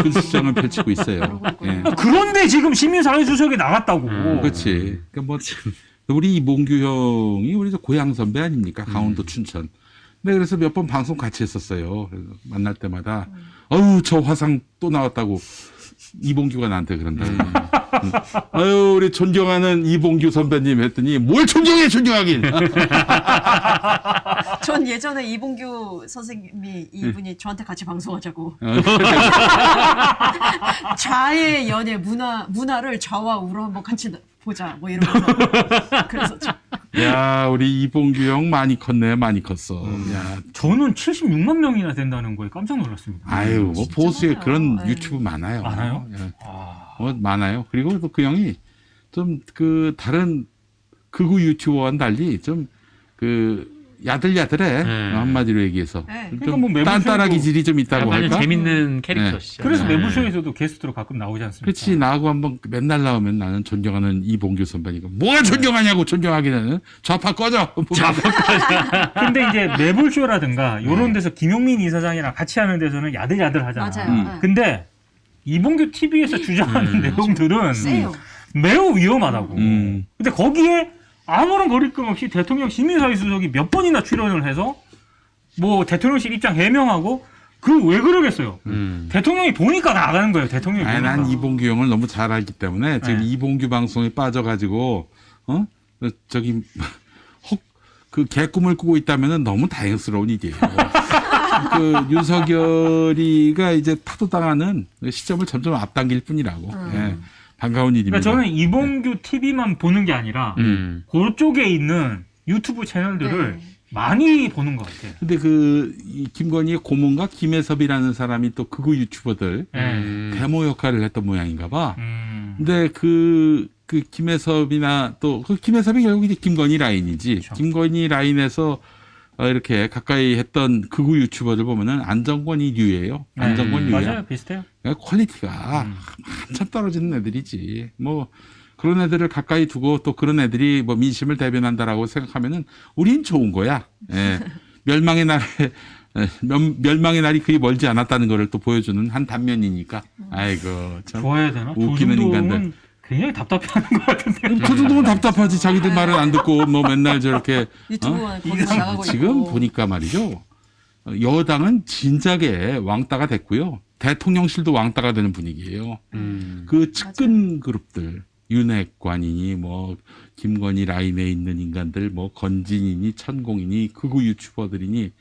그 주장을 펼치고 있어요. 예. 그런데 지금 시민사회 수석이 나갔다고. 그렇지. 그러니까 뭐 우리 이봉규 형이 우리 고향 선배 아닙니까? 강원도 춘천. 근데 그래서 몇 번 방송 같이 했었어요. 그래서 만날 때마다 어우 저 화상 또 나왔다고 이봉규가 나한테 그런다. 아유 우리 존경하는 이봉규 선배님 했더니 뭘 존경하긴. 전 예전에 이봉규 선생님이 이분이 저한테 같이 방송하자고 좌의 연애 문화를 좌와 우로 한번 같이 보자 뭐 이러면서 그래서 야 우리 이봉규 형 많이 컸네 많이 컸어. 야 저는 76만 명이나 된다는 거에 깜짝 놀랐습니다. 아유 뭐 보수에 많아요. 그런 네. 유튜브 많아요. 많아요? 예. 많아요. 그리고 또 그 형이 좀 다른 극우 유튜버와는 달리 좀 야들야들해. 한마디로 얘기해서. 네. 좀 그러니까 뭐 매부쇼도 딴딴한 기질이 좀 있다고 약간 할까? 재밌는 캐릭터시죠. 그래서 네. 매부쇼에서도 게스트로 가끔 나오지 않습니까? 그렇지. 나하고 한번 맨날 나오면 나는 존경하는 이봉규 선배니까 뭐가 존경하냐고 존경하기는 좌파 꺼져. 근데 이제 매불쇼라든가 이런 데서 김용민 이사장이랑 같이 하는 데서는 야들야들 하잖아. 맞아요. 네. 근데 이봉규 TV에서 주장하는 내용들은 세요. 매우 위험하다고. 음. 근데 거기에 아무런 거리낌 없이 대통령 시민사회 수석이 몇 번이나 출연을 해서 뭐 대통령실 입장 해명하고 왜 그러겠어요. 대통령이 보니까 나가는 거예요. 대통령이 아니, 보니까. 난 이봉규 형을 너무 잘 알기 때문에 지금 네. 이봉규 방송에 빠져가지고 그 개꿈을 꾸고 있다면은 너무 다행스러운 일이에요. 윤석열이가 이제 파도당하는 시점을 점점 앞당길 뿐이라고. 예, 반가운 일입니다. 그러니까 저는 이봉규 TV만 보는 게 아니라 그쪽에 있는 유튜브 채널들을 네. 많이 보는 것 같아요. 근데 이 김건희의 고문과 김혜섭이라는 사람이 또 극우 유튜버들 데모 역할을 했던 모양인가 봐. 근데 그 김혜섭이나 또 김혜섭이 결국 이제 김건희 라인이지. 그렇죠. 김건희 라인에서 이렇게 가까이 했던 극우 유튜버들 보면은 안정권이 류예요. 안정권 류야. 맞아요. 비슷해요. 그러니까 퀄리티가 한참 떨어지는 애들이지. 뭐 그런 애들을 가까이 두고 또 그런 애들이 뭐 민심을 대변한다라고 생각하면은 우린 좋은 거야. 예. 멸망의 날이 그리 멀지 않았다는 거를 또 보여주는 한 단면이니까. 아이고 참 좋아야 되나? 웃기는 인간들. 굉장히 답답해하는 것 같은데. 그 정도면 답답하지. 자기들 말은 안 듣고 뭐 맨날 저렇게 유튜브만 거기서 나가고 지금 있고. 보니까 말이죠. 여당은 진작에 왕따가 됐고요. 대통령실도 왕따가 되는 분위기예요. 그 측근 그룹들, 윤핵관이니 뭐 김건희 라인에 있는 인간들, 뭐 건진이니 천공이니 극우 유튜버들이니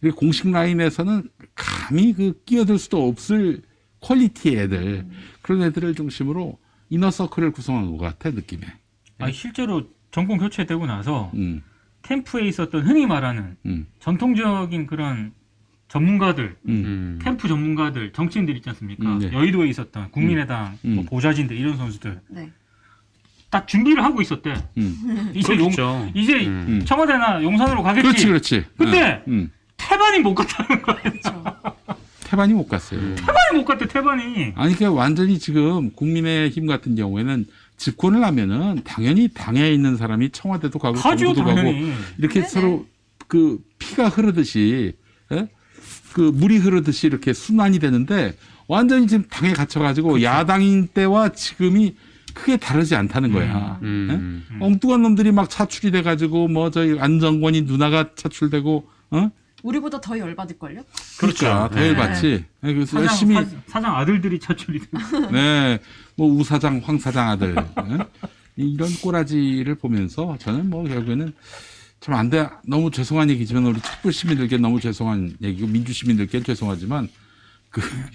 이렇게 공식 라인에서는 감히 끼어들 수도 없을 퀄리티의 애들, 그런 애들을 중심으로 이너서클을 구성한 것 같아 느낌에. 아니, 실제로 정권 교체되고 나서 음. 캠프에 있었던 흔히 말하는 전통적인 그런 전문가들, 캠프 전문가들, 정치인들 있지 않습니까? 네. 여의도에 있었던 국민의당 뭐 보좌진들 이런 선수들 네. 딱 준비를 하고 있었대. 이제 그렇죠. 이제 청와대나 용산으로 가겠지. 그렇지. 근데 태반이 못 갔다는 거예요. 그렇죠. 태반이 못 갔어요. 태반이 못 갔대. 태반이. 아니, 그러니까 완전히 지금 국민의힘 같은 경우에는 집권을 하면은 당연히 당에 있는 사람이 청와대도 가고 하죠, 정부도 가고 당연히. 이렇게 네네. 서로 피가 흐르듯이 예? 물이 흐르듯이 이렇게 순환이 되는데 완전히 지금 당에 갇혀가지고 야당인 때와 지금이 크게 다르지 않다는 거야. 예? 엉뚱한 놈들이 막 차출이 돼가지고 뭐 저희 안정권이 누나가 차출되고 우리보다 더 열받을걸요? 그러니까 더 열받지. 예, 그래서 열심히 사장 아들들이 차출이 되고. 네, 뭐 우사장, 황사장 아들 이런 꼬라지를 보면서 저는 뭐 결국에는 참 안 돼. 너무 죄송한 얘기지만 우리 촛불 시민들께 너무 죄송한 얘기고 민주 시민들께 죄송하지만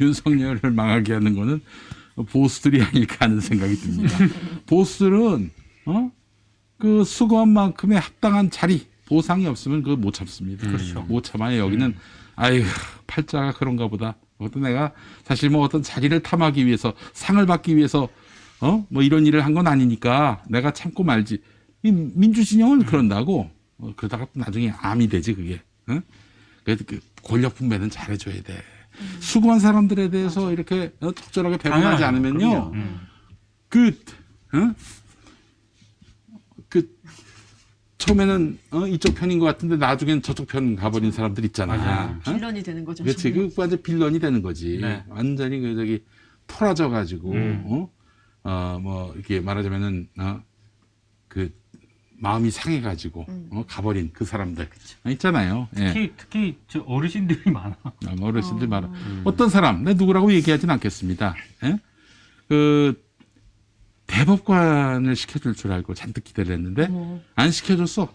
윤석열을 망하게 하는 거는 보수들이 아닐까 하는 생각이 듭니다. 보수들은 그 수고한 만큼의 합당한 자리 보상이 없으면 그거 못 참습니다. 그렇죠. 못 참아요. 여기는 아유 팔자가 그런가 보다. 그것도 내가 사실 뭐 어떤 자리를 탐하기 위해서 상을 받기 위해서 뭐 이런 일을 한 건 아니니까 내가 참고 말지. 이 민주진영은 그런다고 그러다가 또 나중에 암이 되지 그게. 응? 그래도 그 권력 분배는 잘해줘야 돼. 수고한 사람들에 대해서 이렇게 적절하게 배분하지 않으면요. 처음에는 이쪽 편인 것 같은데 나중엔 저쪽 편 가버린 사람들 있잖아. 빌런이 되는 거죠. 그렇지. 그 완전 빌런이 되는 거지. 네. 완전히 그 저기 토라져 가지고 뭐 이렇게 말하자면은 그 마음이 상해 가지고 가버린 그 사람들 있잖아요. 예. 특히 저 어르신들이 많아. 어르신들 많아. 어떤 사람, 내 누구라고 얘기하진 않겠습니다. 예? 그 대법관을 시켜줄 줄 알고 잔뜩 기대를 했는데 안 시켜줬어.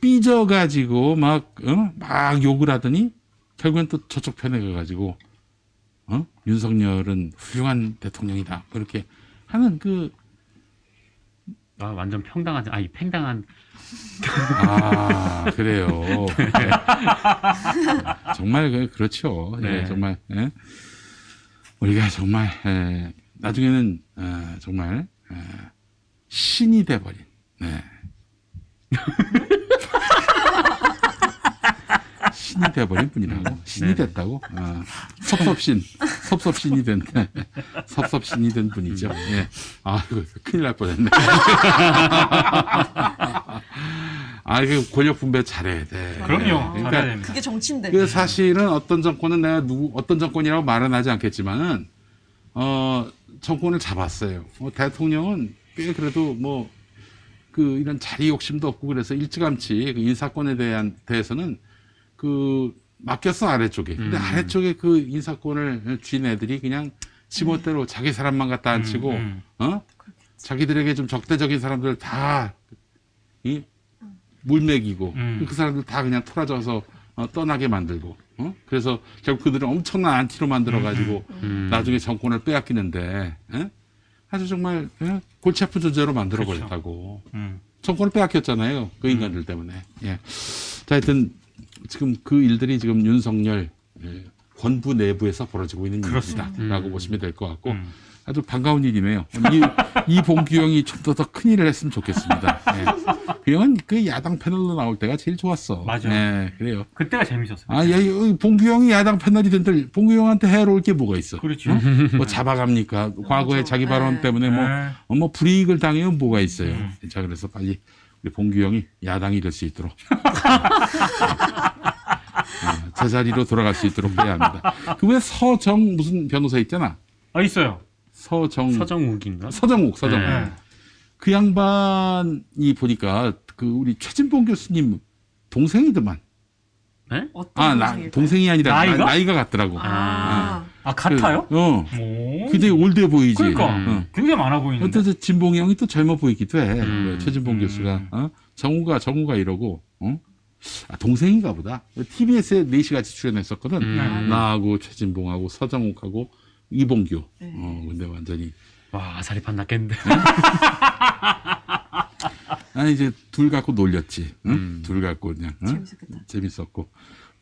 삐져가지고 막 욕을 하더니 결국엔 또 저쪽 편에 가가지고 윤석열은 훌륭한 대통령이다. 그렇게 하는 그 완전 평당한, 팽당한. 그래요. 정말 그렇죠. 네. 예, 정말 우리가 정말 나중에는 정말 신이 돼버린. 네. 신이 돼버린 분이라고. 신이 됐다고. 섭섭신이 된 섭섭신이 된 분이죠. 예. 이거 큰일 날 뻔했네. 그 권력 분배 잘해야 돼. 그럼요. 그러니까 잘해야 됩니다. 그게 정치인데. 그 사실은 어떤 정권은 내가 어떤 정권이라고 말은 하지 않겠지만은 정권을 잡았어요. 대통령은 꽤 그래도 뭐 그 이런 자리 욕심도 없고 그래서 일찌감치 그 인사권에 대해서는 그 맡겼어 아래쪽에. 근데 아래쪽에 그 인사권을 쥔 애들이 그냥 지멋대로 자기 사람만 갖다 앉히고 자기들에게 좀 적대적인 사람들 다 물먹이고 그 사람들 다 그냥 토라져서 떠나게 만들고 그래서 결국 그들은 엄청난 안티로 만들어 가지고 나중에 정권을 빼앗기는데 아주 정말 골치 아픈 존재로 만들어 버렸다고. 정권을 빼앗겼잖아요. 그 인간들 때문에. 예. 자, 하여튼 지금 그 일들이 지금 윤석열 권부 내부에서 벌어지고 있는 일이다라고 보시면 될 것 같고 아주 반가운 일이네요. 이 봉규형이 좀 더 큰 일을 했으면 좋겠습니다. 예. 그 형은 그 야당 패널로 나올 때가 제일 좋았어. 맞아. 네, 그래요. 그때가 재밌었어요. 봉규형이 야당 패널이 된들 봉규형한테 해로울 게 뭐가 있어? 그렇죠. 뭐 잡아갑니까? 과거에 그렇죠. 자기 발언 네. 때문에 뭐 불이익을 당해면 뭐가 있어요? 자, 그래서 빨리 우리 봉규형이 야당이 될 수 있도록 제자리로 돌아갈 수 있도록 해야 합니다. 그 왜 서정 무슨 변호사 있잖아. 있어요. 서정욱인가? 서정욱. 네. 그 양반이 보니까 그 우리 최진봉 교수님 동생이더만. 네? 어떤 동생일까요? 동생이 아니라 나이가? 나이가 같더라고. 같아요? 오. 오. 굉장히 올드해 보이지. 그러니까 굉장히 많아 보이는데. 어떤 진봉이 형이 또 젊어 보이기도 해. 최진봉 교수가 정우가 이러고. 동생인가 보다. TBS에 4시 같이 출연했었거든. 나하고 최진봉하고 서정욱하고 이봉규. 근데 완전히 와, 아사리판 났겠는데. 이제 둘 갖고 놀렸지. 둘 갖고 그냥. 재밌었겠다. 재밌었고.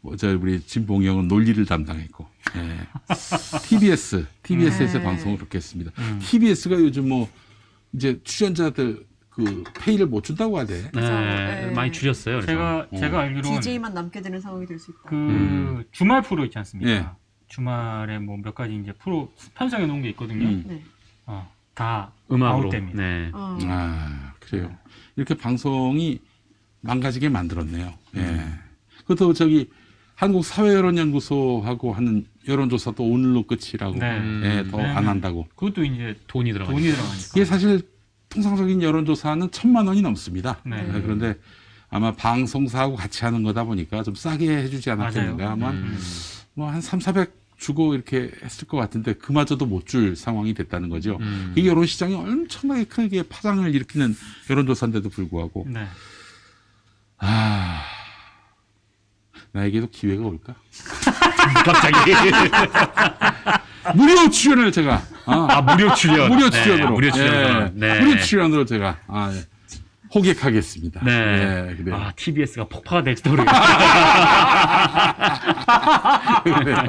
우리 진봉이 형은 논리를 담당했고. 예. TBS에서 방송을 그렇게 했습니다. TBS가 요즘 뭐 이제 출연자들 그 페이를 못 준다고 하대. 네, 많이 줄였어요. 그래서. 제가 알기로는 DJ만 남게 되는 상황이 될 수 있다. 그 주말 프로 있지 않습니까? 예. 주말에 뭐 몇 가지 이제 프로 편성해 놓은 게 있거든요. 네. 다 음악으로. 아웃됩니다. 네. 그래요. 이렇게 방송이 망가지게 만들었네요. 예. 그것도 한국사회여론연구소하고 하는 여론조사도 오늘로 끝이라고. 네. 더 안 한다고. 그것도 이제 돈이 들어가니까. 이게 사실 통상적인 여론조사는 1,000만 원이 넘습니다. 네. 그런데 아마 방송사하고 같이 하는 거다 보니까 좀 싸게 해주지 않았겠는가. 뭐 한 300-400 주고 이렇게 했을 것 같은데 그마저도 못 줄 상황이 됐다는 거죠. 이 여론시장이 엄청나게 크게 파장을 일으키는 여론조사인데도 불구하고 네. 나에게도 기회가 올까? 갑자기. 무료 출연을 제가 무료 출연. 무료 출연으로 무료 출연으로. 네. 무료 출연으로 제가 호객하겠습니다. 네. 그래요. 아, TBS가 폭파가 될지도 모르겠어요.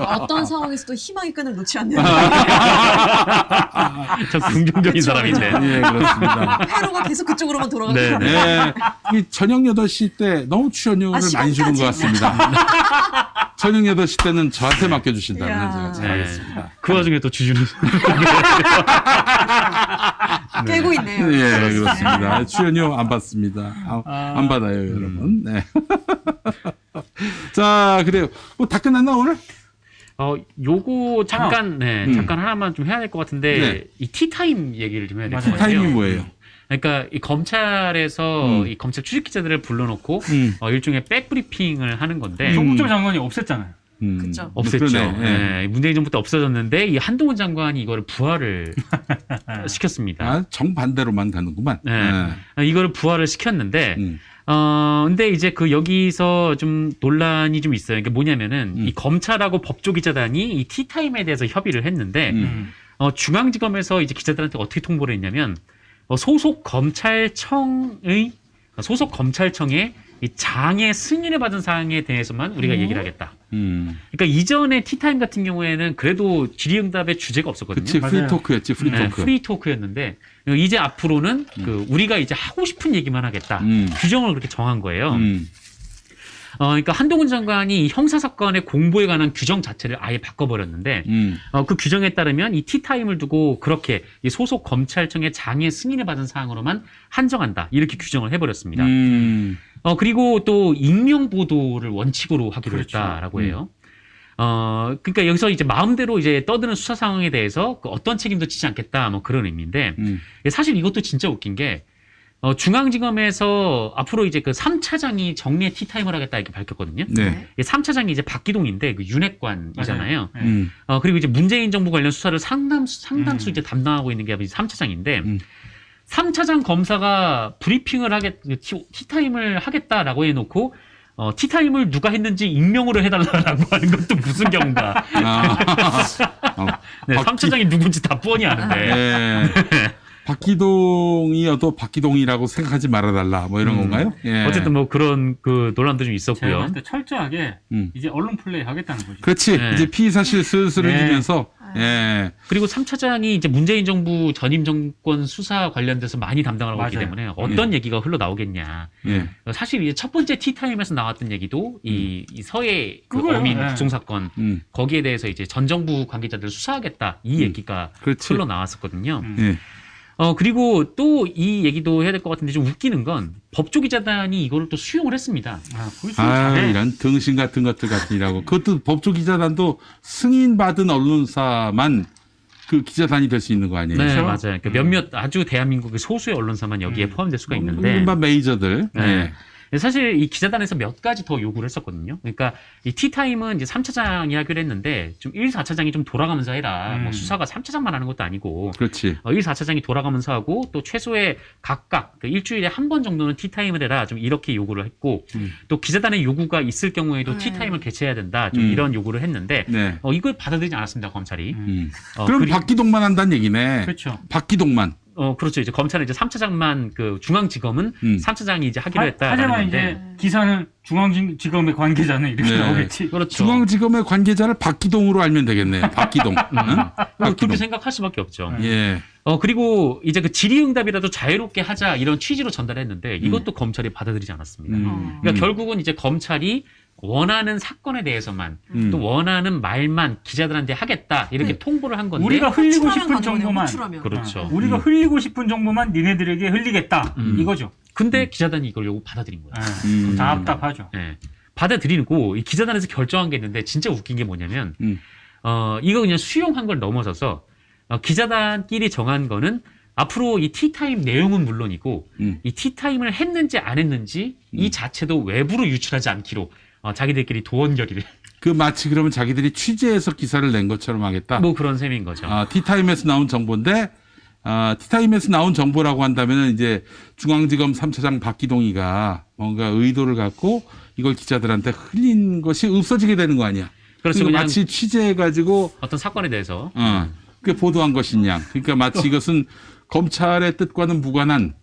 어떤 상황에서도 희망의 끈을 놓지 않는 저 긍정적인 그쵸, 사람인데. 그쵸. 예, 그렇습니다. 회로가 계속 그쪽으로만 돌아가고 네, 있어요. 예, 이 저녁 8시 때 너무 출연료를 많이 주는 것 같습니다. 저녁 8시 때는 저한테 맡겨주신다면 이야. 제가 네. 잘하겠습니다. 그 와중에 또 주주는 깨고 있네요. 예, 그렇습니다. 출연료 안 받습니다. 안 받아요, 여러분. 네. 자, 그래요. 뭐 다 끝났나, 오늘? 요거 잠깐 잠깐 하나만 좀 해야 될 것 같은데 네. 이 티타임 얘기를 좀 해야 될 것 맞아요. 같아요. 타임이 뭐예요? 그러니까 이 검찰에서 이 검찰 출입 기자들을 불러놓고 일종의 백브리핑을 하는 건데 조국조 장관이 없앴잖아요. 그쵸. 없앴죠. 그러네. 네. 문재인 정부 때 없어졌는데 이 한동훈 장관이 이거를 부활을 시켰습니다. 아, 정반대로만 가는구만. 네. 이거를 부활을 시켰는데 음. 근데 이제 그 여기서 좀 논란이 좀 있어요. 이게 뭐냐면은 이 검찰하고 법조기자단이 이 티타임에 대해서 협의를 했는데 중앙지검에서 이제 기자들한테 어떻게 통보를 했냐면 소속 검찰청의 이 장의 승인을 받은 사항에 대해서만 우리가 얘기를 하겠다. 그러니까 이전에 티타임 같은 경우에는 그래도 질의응답의 주제가 없었거든요. 그치, 맞아요. 프리토크였지, 프리토크. 네, 프리토크였는데 이제 앞으로는 그 우리가 이제 하고 싶은 얘기만 하겠다. 규정을 그렇게 정한 거예요. 그러니까 한동훈 장관이 이 형사사건의 공보에 관한 규정 자체를 아예 바꿔버렸는데 그 규정에 따르면 이 티타임을 두고 그렇게 이 소속 검찰청의 장의 승인을 받은 사항으로만 한정한다. 이렇게 규정을 해버렸습니다. 그리고 또 익명 보도를 원칙으로 하기로 그렇죠. 했다라고 해요. 그러니까 여기서 이제 마음대로 이제 떠드는 수사 상황에 대해서 그 어떤 책임도 지지 않겠다, 뭐 그런 의미인데, 사실 이것도 진짜 웃긴 게, 중앙지검에서 앞으로 이제 그 3차장이 정례 티타임을 하겠다 이렇게 밝혔거든요. 네. 3차장이 이제 박기동인데 그 윤핵관이잖아요. 네. 그리고 이제 문재인 정부 관련 수사를 상당수 이제 담당하고 있는 게 3차장인데, 3차장 검사가 브리핑을 티타임을 하겠다라고 해놓고, 티타임을 누가 했는지 익명으로 해달라고 하는 것도 무슨 경우인가. 네, 3차장이 누군지 다 뻔히 아는데. 네. 박기동이어도 박기동이라고 생각하지 말아달라, 뭐 이런 건가요? 예. 어쨌든 뭐 그런 그 논란도 좀 제가 있었고요. 봤을 때 철저하게 이제 언론 플레이 하겠다는 거죠. 그렇지. 네. 이제 피의사실 슬슬 네. 흘리면서, 예. 그리고 3차장이 이제 문재인 정부 전임 정권 수사 관련돼서 많이 담당을 하고 있기 맞아요. 때문에 어떤 얘기가 흘러나오겠냐. 예. 사실 이제 첫 번째 티타임에서 나왔던 얘기도 이 서해 그 그거요. 어민 네. 국정사건 거기에 대해서 이제 전 정부 관계자들 수사하겠다 이 얘기가 그렇지. 흘러나왔었거든요. 예. 그리고 또 이 얘기도 해야 될 것 같은데 좀 웃기는 건 법조기자단이 이거를 또 수용을 했습니다. 거기서 아, 잘해. 이런 등신 같은 것들 같으라고. 그것도 법조기자단도 승인받은 언론사만 그 기자단이 될 수 있는 거 아니에요? 네, 그렇죠? 맞아요. 그러니까 몇몇 아주 대한민국의 소수의 언론사만 여기에 포함될 수가 있는데 일반 메이저들. 네. 예. 사실 이 기자단에서 몇 가지 더 요구를 했었거든요. 그러니까 이 티타임은 이제 3차장이 하기로 했는데 좀 1, 4차장이 좀 돌아가면서 해라. 뭐 수사가 3차장만 하는 것도 아니고 그렇지. 1, 4차장이 돌아가면서 하고 또 최소의 각각 그 일주일에 한 번 정도는 티타임을 해라. 좀 이렇게 요구를 했고 또 기자단의 요구가 있을 경우에도 티타임을 개최해야 된다. 좀 이런 요구를 했는데 네. 이걸 받아들이지 않았습니다. 검찰이. 그럼 박기동만 한다는 얘기네. 그렇죠. 박기동만. 그렇죠. 이제 검찰은 이제 3차장만 그 중앙지검은 3차장이 이제 하기로 했다. 하지만 이제 기사는 중앙지검의 관계자는 이렇게 네. 나오겠지. 그렇죠. 중앙지검의 관계자를 박기동으로 알면 되겠네요. 박기동. 응? 그렇게 생각할 수밖에 없죠. 예. 그리고 이제 그 질의응답이라도 자유롭게 하자 이런 취지로 전달했는데 이것도 검찰이 받아들이지 않았습니다. 그러니까 결국은 이제 검찰이 원하는 사건에 대해서만 또 원하는 말만 기자들한테 하겠다 이렇게 통보를 한 건데 우리가 흘리고 호출하면 싶은 가는 거네요, 정보만 호출하면. 그렇죠. 우리가 흘리고 싶은 정보만 니네들에게 흘리겠다 이거죠. 근데 기자단이 이걸 요거 받아들인 거예요. 답답하죠. 네. 받아들이고 이 기자단에서 결정한 게 있는데 진짜 웃긴 게 뭐냐면 이거 그냥 수용한 걸 넘어서서 기자단끼리 정한 거는 앞으로 이 티타임 내용은 물론이고 이 티타임을 했는지 안 했는지 이 자체도 외부로 유출하지 않기로 자기들끼리 도원 결의를 그 마치 그러면 자기들이 취재해서 기사를 낸 것처럼 하겠다. 뭐 그런 셈인 거죠. 티타임에서 나온 정보인데, 티타임에서 나온 정보라고 한다면 이제 중앙지검 3차장 박기동이가 뭔가 의도를 갖고 이걸 기자들한테 흘린 것이 없어지게 되는 거 아니야. 그렇죠. 그러니까 그냥 마치 취재해가지고, 어떤 사건에 대해서 그 보도한 것인 양. 그러니까 마치 이것은 검찰의 뜻과는 무관한,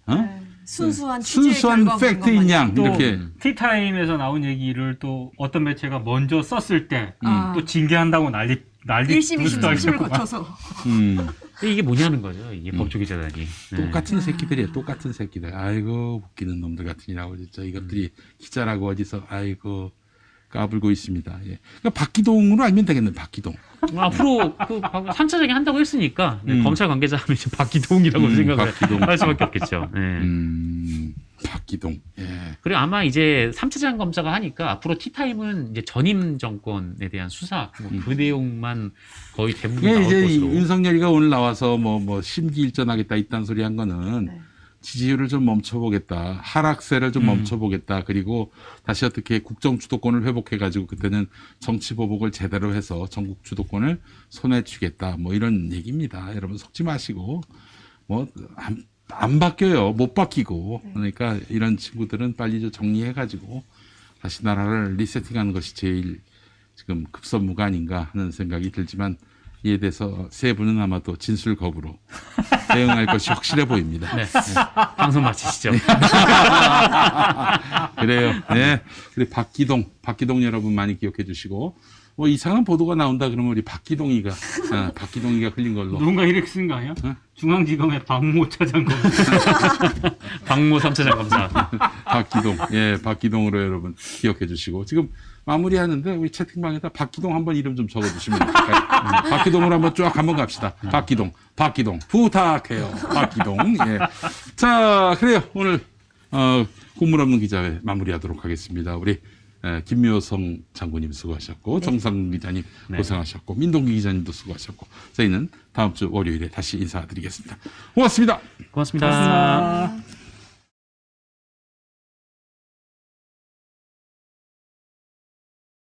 순수한 취재의 순수한 결과물인 팩트인 것마냥. 양 또 이렇게 티타임에서 나온 얘기를 또 어떤 매체가 먼저 썼을 때 또 아. 징계한다고 난리 1심, 2심, 부스터 3심을 했고. 거쳐서. 근데 이게 뭐냐는 거죠. 이게 법조기자단이. 네. 똑같은 새끼들이에요. 똑같은 새끼들. 아이고 웃기는 놈들 같으니라고 진짜 이것들이 기자라고 어디서 아이고 까불고 있습니다. 예. 그러니까 박기동으로 알면 되겠네. 박기동. 앞으로 그 3차장이 한다고 했으니까 네, 검찰 관계자 하면 이제 박기동이라고 생각을 박기동. 할 수밖에 없겠죠. 네. 박기동. 예. 그리고 아마 이제 3차장 검사가 하니까 앞으로 티타임은 이제 전임 정권에 대한 수사 그 내용만 거의 대부분 그게 나올 이제 것으로. 윤석열이가 오늘 나와서 뭐 심기일전하겠다 이딴 소리 한 거는 네. 지지율을 좀 멈춰보겠다. 하락세를 좀 멈춰보겠다. 그리고 다시 어떻게 국정 주도권을 회복해가지고 그때는 정치 보복을 제대로 해서 전국 주도권을 손에 쥐겠다. 뭐 이런 얘기입니다. 여러분 속지 마시고 뭐 안 바뀌어요. 못 바뀌고. 그러니까 이런 친구들은 빨리 좀 정리해가지고 다시 나라를 리세팅하는 것이 제일 지금 급선무가 아닌가 하는 생각이 들지만 이에 대해서 세 분은 아마도 진술 거부로 대응할 것이 확실해 보입니다. 네. 방송 마치시죠. 그래요. 네. 우리 박기동 여러분 많이 기억해 주시고 뭐 이상한 보도가 나온다 그러면 우리 박기동이가 흘린 걸로. 누군가 이렇게 쓴 거 아니야? 중앙지검의 박모 차장 검사. 박모 3차장 검사. 박기동으로 여러분 기억해 주시고 지금 마무리하는데 우리 채팅방에다 박기동 한번 이름 좀 적어주시면 될까요? 박기동으로 한번 쫙 한번 갑시다. 박기동 부탁해요. 박기동. 예. 자, 그래요. 오늘 국물 없는 기자회 마무리하도록 하겠습니다. 우리 김묘성 장군님 수고하셨고 정상근 기자님 고생하셨고 민동기 기자님도 수고하셨고 저희는 다음 주 월요일에 다시 인사드리겠습니다. 고맙습니다. 고맙습니다. 고맙습니다.